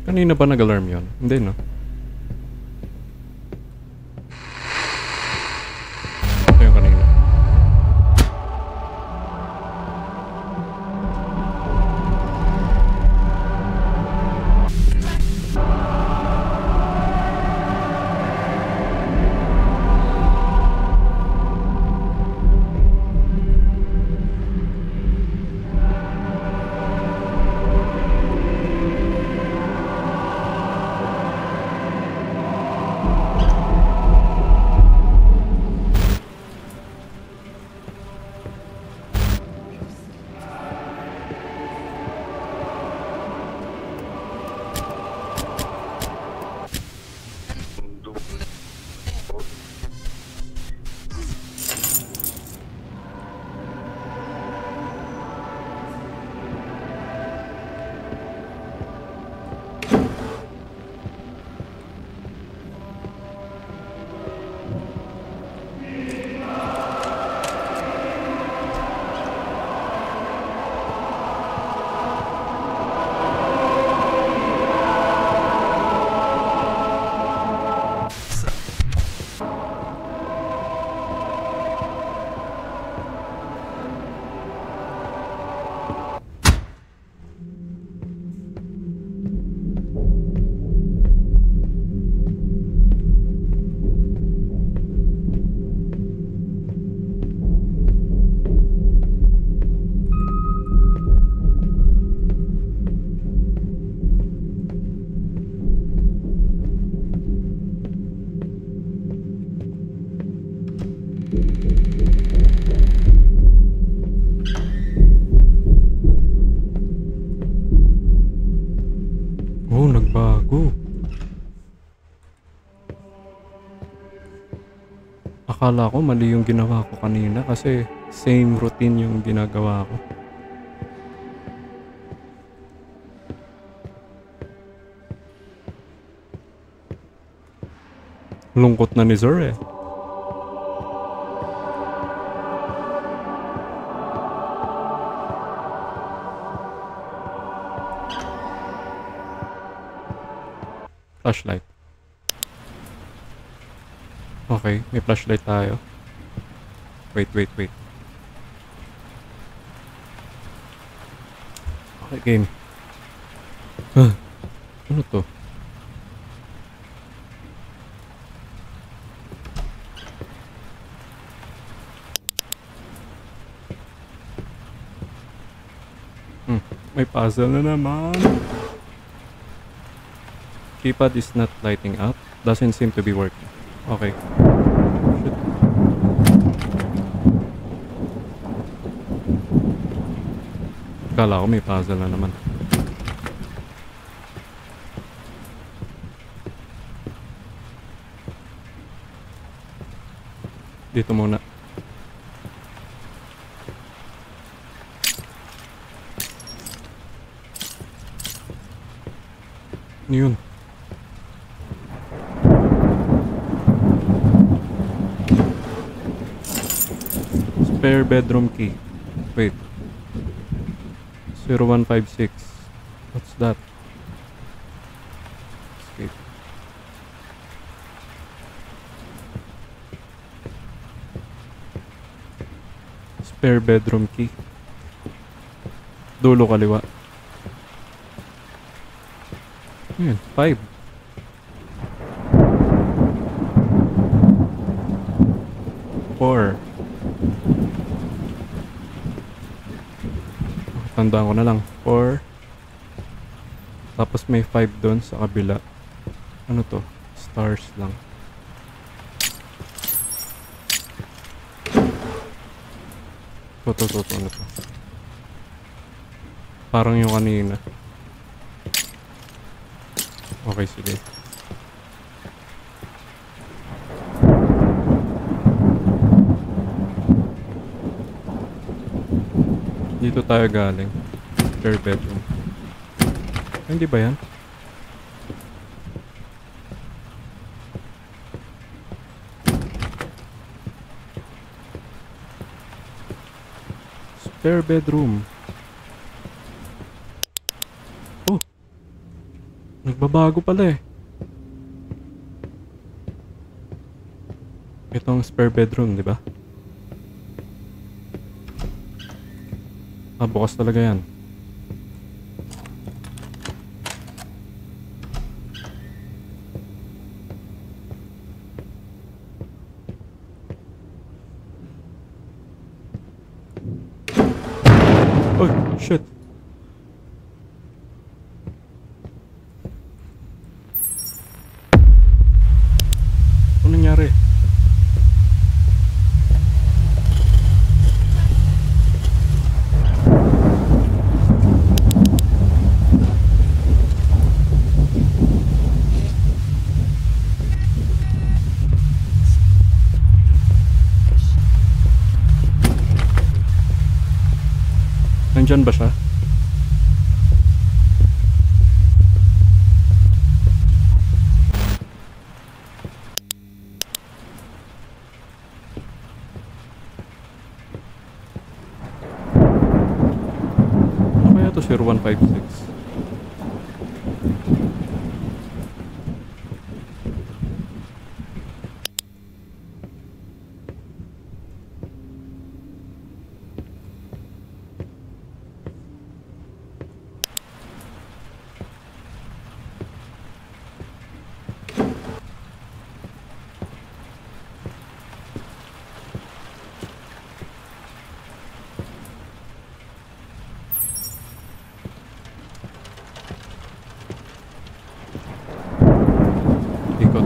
Kanina ba nag-alarm yun? Hindi, no? Ito yung kanina. Oh, nagbago. Akala ko mali yung ginawa ko kanina kasi same routine yung ginagawa ko. Lungkot na ni Sir eh. flashlight. Okay, may flashlight tayo. Wait. Okay, game. Ano to? May puzzle na naman. Keypad is not lighting up. Doesn't seem to be working. Okay. Shit. Kala ko may puzzle na naman. Dito muna. Ano yun? Spare bedroom key. Wait. 0156. What's that? Escape. Spare bedroom key. Dulo kaliwa. Ayan, 5. Tandaan ko na lang. 4. Tapos may 5 doon sa kabila. Ano to? Stars lang. To. Ano to? Parang yung kanina. Okay, sige. Dito tayo galing. Spare bedroom. Hindi ba yan? Spare bedroom. Oh! Nagbabago pala eh. Itong spare bedroom, di ba? Ah, bukas talaga yan. Oh, shit. Ano nangyari? Nandyan ba siya? Ano kaya to 0156?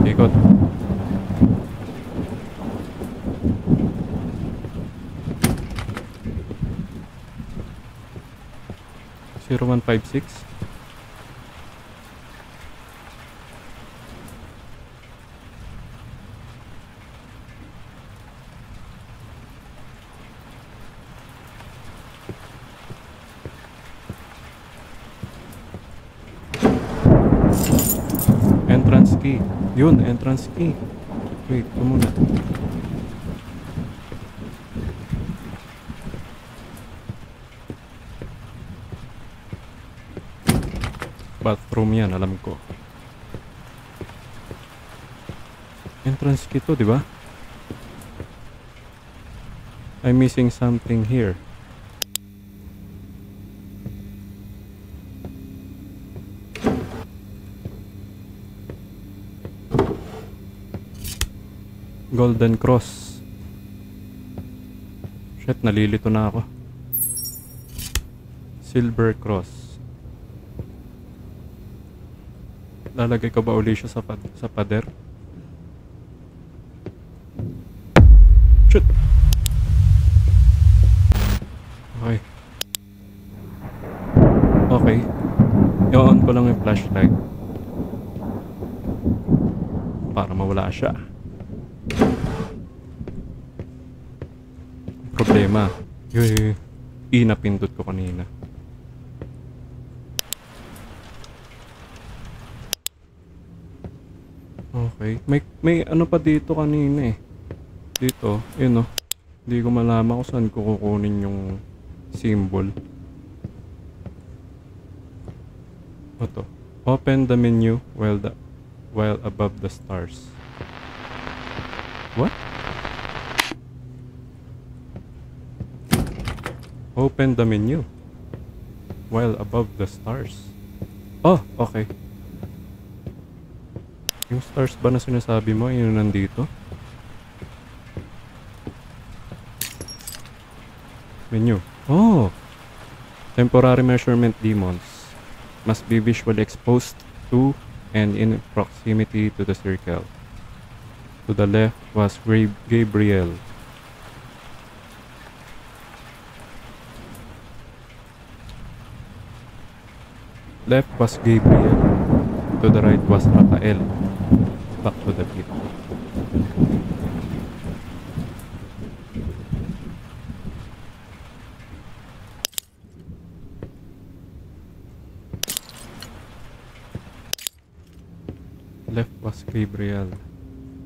Ikot. 0156. Entrance key. Yun, entrance key. Wait, ito muna. Bathroom yan, alam ko. Entrance key to, di ba? I'm missing something here. Golden Cross. Shit, nalilito na ako. Silver Cross. Lalagay ko ba uli siya sa pader? Shit! Okay. Okay. I-on ko lang yung flashlight. Para mawala siya. Problema. Yung napindot ko kanina. Okay. May ano pa dito kanina eh. Dito. Yun oh. Hindi ko malaman kung saan ko kukunin yung symbol. Ito. Open the menu while above the stars. What? Open the menu while above the stars. Oh, okay. Yung stars ba na sinasabi mo, yun nandito? Menu. Oh! Temporary measurement demons must be visually exposed to and in proximity to the circle. To the left was Gabriel. Left was Gabriel. To the right was Raphael. Back to the pit. Left was Gabriel.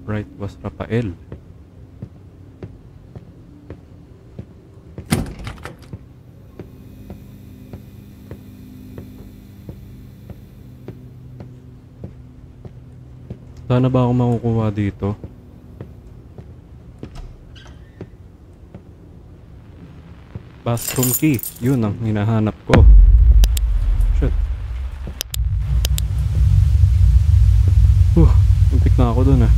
Right was Raphael. Sana ba ako makukuha dito? Bathroom key. Yun ang hinahanap ko. Shit. Muntik na ako dun ah.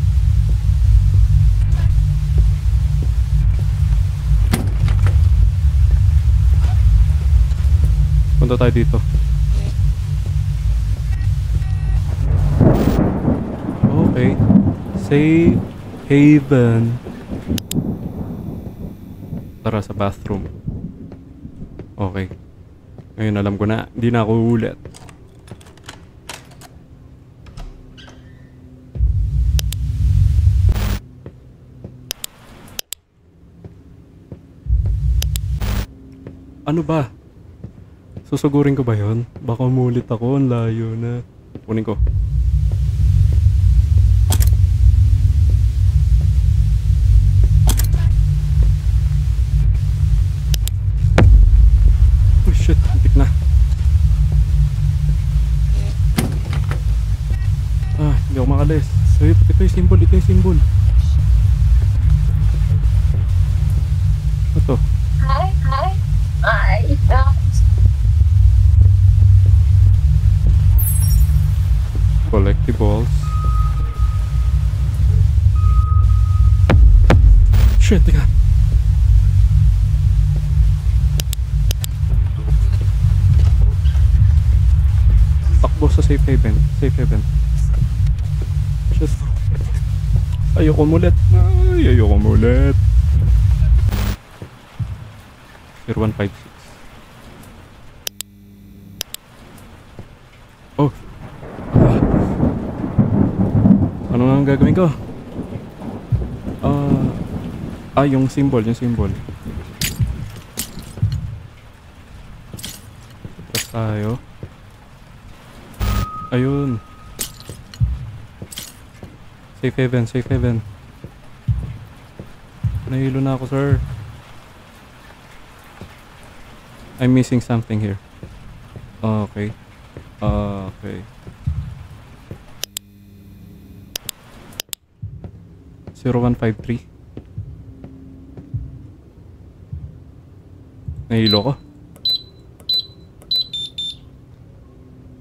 Punta tayo dito. Okay. Safe haven. Tara sa bathroom. Okay. Ngayon alam ko na. Hindi na ako ulit. Ano ba? Susugurin ko ba yun? Baka umulit ako. Ang layo na. Kunin ko. Oh shit. Antik na. Hindi ako makalis. So, ito yung symbol. Ito yung symbol. Ito. Collectibles. Shit, tingnan. Takbo sa safe haven. Safe haven. Shit. Ayoko mulit. Ayoko mulit. 0156. Oh. Ano nga ang gagawin ko? Yung symbol, Tapos tayo. Ayun. Safe haven. Nahilo na ako, sir. I'm missing something here. Okay. Okay. 0153. Nahilo ko.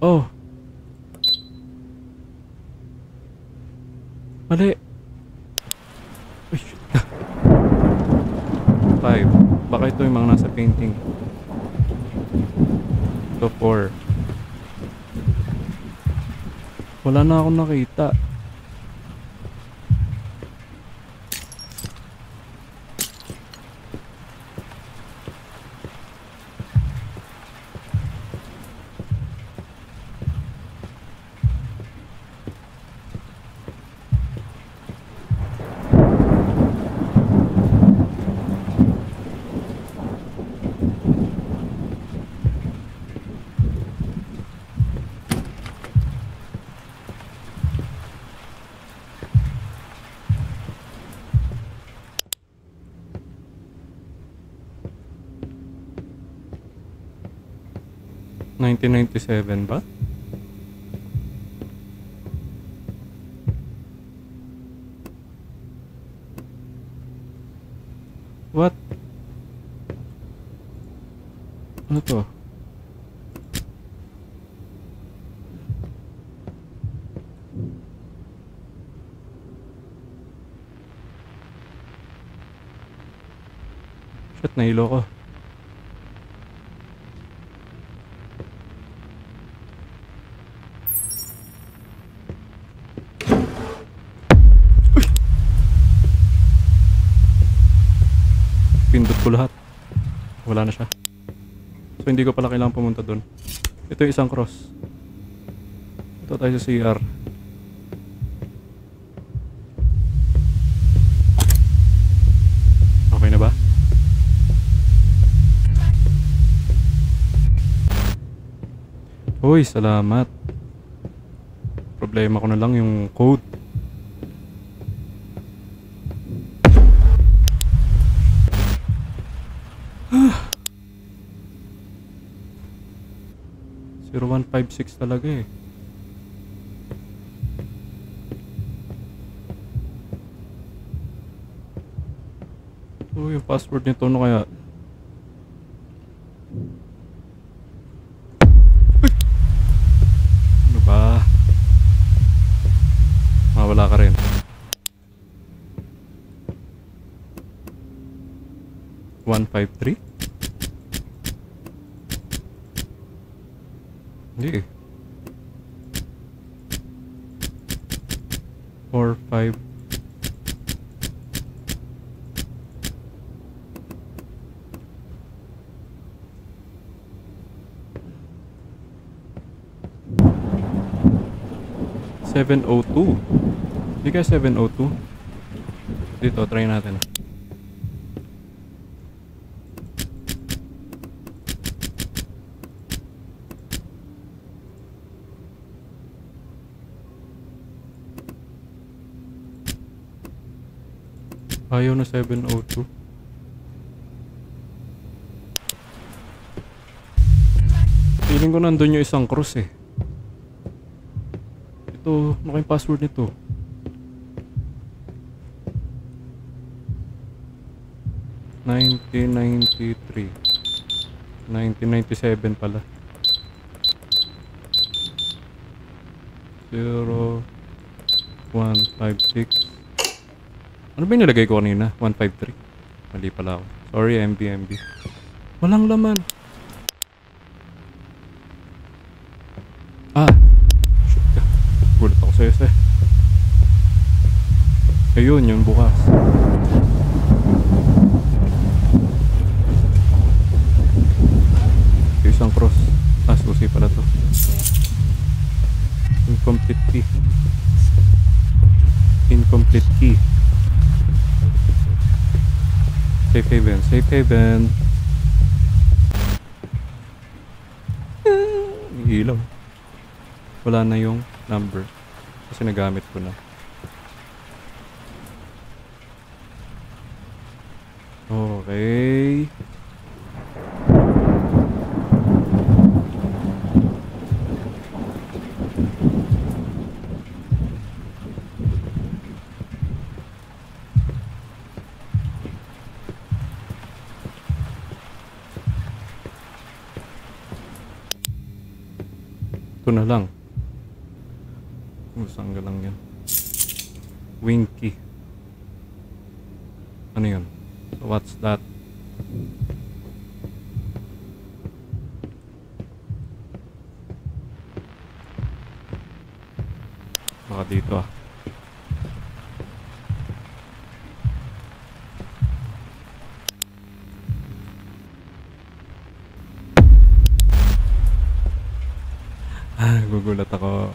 Oh. Mali. Uy, shit. 5. Baka ito yung mga nasa painting. Ito 4. Wala na akong nakita. $1997 ba? What? Ano to? Shit, nahilo ko. Pindot ko lahat. Wala na siya. So hindi ko pala kailangan pumunta doon. Ito yung isang cross. Ito tayo sa CR. Okay na ba? Uy, salamat. Problema ko na lang yung code. 0156 talaga eh. Oh, yung password nito ano kaya? Uy! Ano ba? Wala ka rin. 153? Hindi eh. 4, 5. Hindi kaya 702. Dito, try natin. Ayaw na 702. Feeling ko nandun yung isang cross eh. Ito, ano kayong password nito? $1997 pala. 0156. Ano ba yung nilagay ko kanina? 153. Mali pala ako. Sorry, MB. Walang laman. Ah! Shit ka. Gulat ako sa'yo, sir. Ayun, yung bukas. Yung isang cross. Ah, susi pala to. Incomplete key. Incomplete key. Safe haven. Ilaw. Wala na yung number. Kasi nagamit ko na. Okay. ko na lang. Saan ka lang yan? Winky. Ano yun? So what's that? Baka dito ah. Gugulat ako.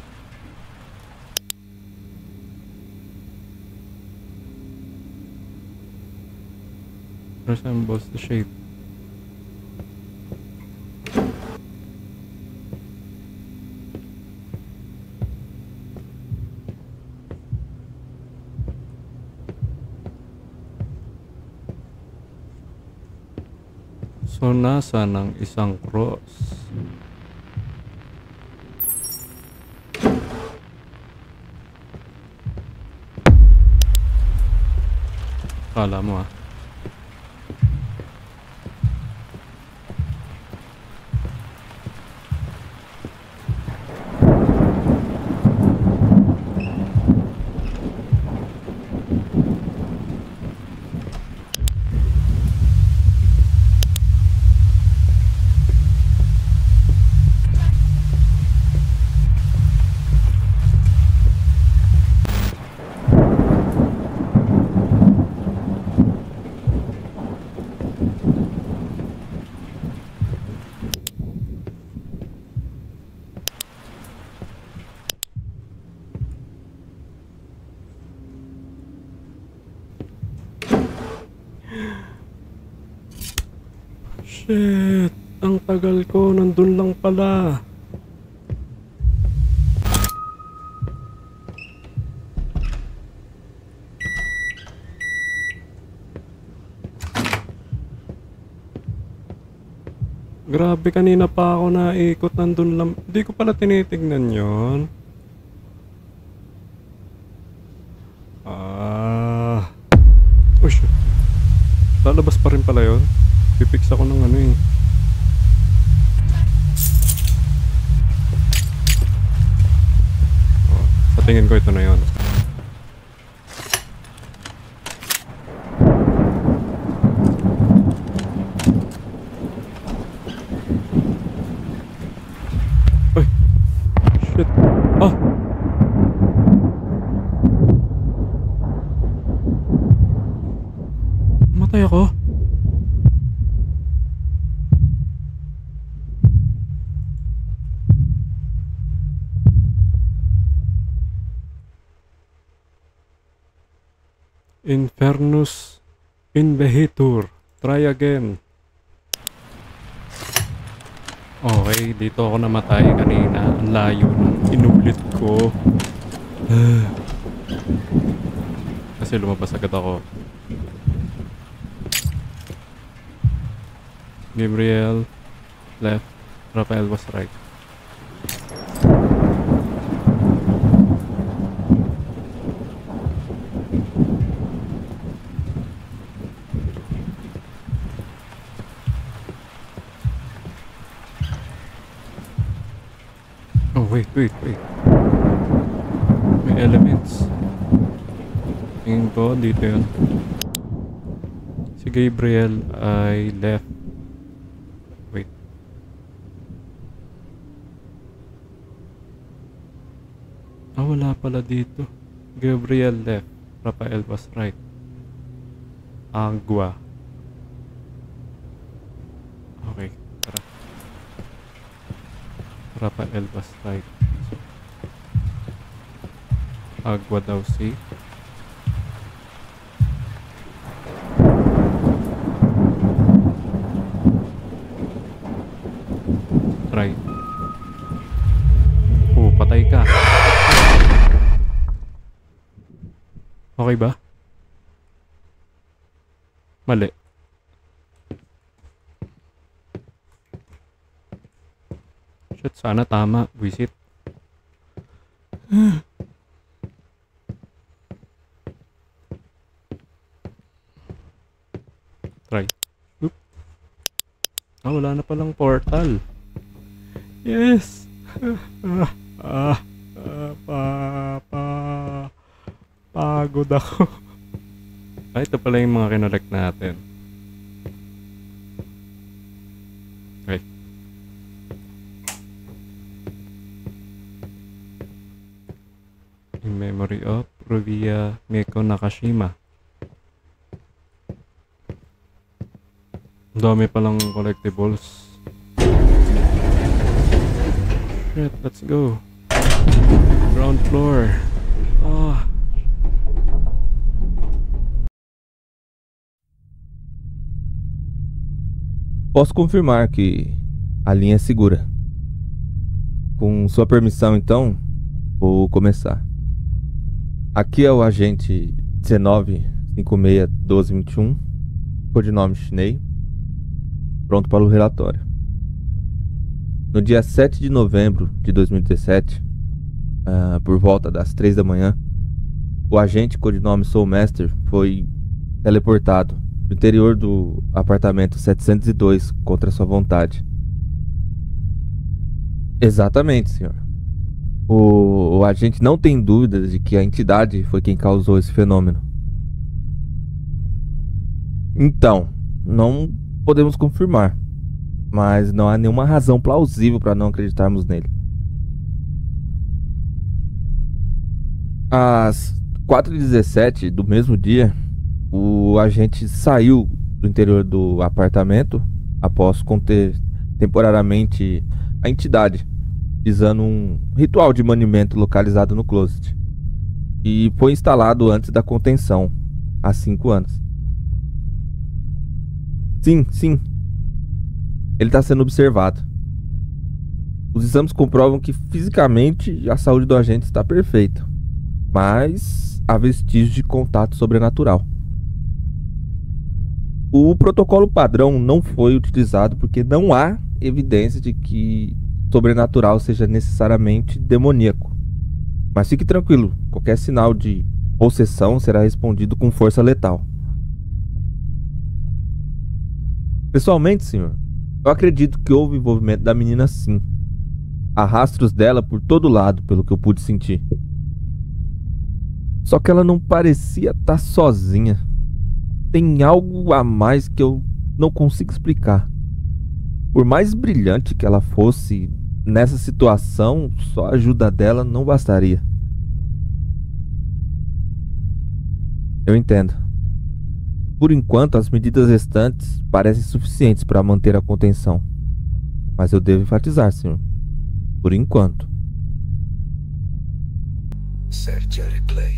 Resembles the shape. So nasa ng isang cross. Kala mo ah. Shit, ang tagal ko, nandun lang pala. Grabe, kanina pa ako naikot, nandun lang. Hindi ko pala tinitignan yon. Oh shit. Lalabas pa rin pala yun. Pipix ako ng ano eh. Oh, sa tingin ko ito na yun. Ay! Shit! Ah! Matay ako? Infernus Invehitur. Try again. Okay, dito ako namatay kanina. Ang layo nung inulit ko. Kasi lumabas agad ako. Gabriel left, Rafael was right. Oh, wait. May elements. Tingin ko, dito yun. Si Gabriel ay left. Wait. Wala pala dito. Gabriel left. Rafael was right. Agua. Okay, tara. Rafael was right. Agua daw si. Try. Oh, patay ka. Okay ba? Mali. Shit, sana tama. Visit. Try. Oop. Wala na palang portal. Yes! Pagod ako. Ito pala yung mga kinolek natin. Okay. In memory of Ruia Miko Nakashima. Ang dami palang collectibles. Shit, let's go. Ground floor. Posso confirmar que a linha é segura. Com sua permissão, então, vou começar. Aqui é o agente 1956-1221, codinome Shinei, pronto para o relatório. No dia 7 de novembro de 2017, por volta das 3 da manhã, o agente codinome Soulmaster foi teleportado do interior do apartamento 702 contra sua vontade. Exatamente, senhor. O agente não tem dúvidas de que a entidade foi quem causou esse fenômeno. Então, não podemos confirmar, mas não há nenhuma razão plausível para não acreditarmos nele. Às 4h17 do mesmo dia, o agente saiu do interior do apartamento após conter temporariamente a entidade, visando um ritual de banimento localizado no closet, e foi instalado antes da contenção, há 5 anos. Sim. Ele está sendo observado. Os exames comprovam que fisicamente a saúde do agente está perfeita, mas há vestígios de contato sobrenatural. O protocolo padrão não foi utilizado porque não há evidência de que sobrenatural seja necessariamente demoníaco. Mas fique tranquilo, qualquer sinal de possessão será respondido com força letal. Pessoalmente, senhor, eu acredito que houve envolvimento da menina sim. Há rastros dela por todo lado, pelo que eu pude sentir. Só que ela não parecia estar sozinha. Tem algo a mais que eu não consigo explicar. Por mais brilhante que ela fosse nessa situação, só a ajuda dela não bastaria. Eu entendo. Por enquanto, as medidas restantes parecem suficientes para manter a contenção. Mas eu devo enfatizar, senhor. Por enquanto. Search a replay.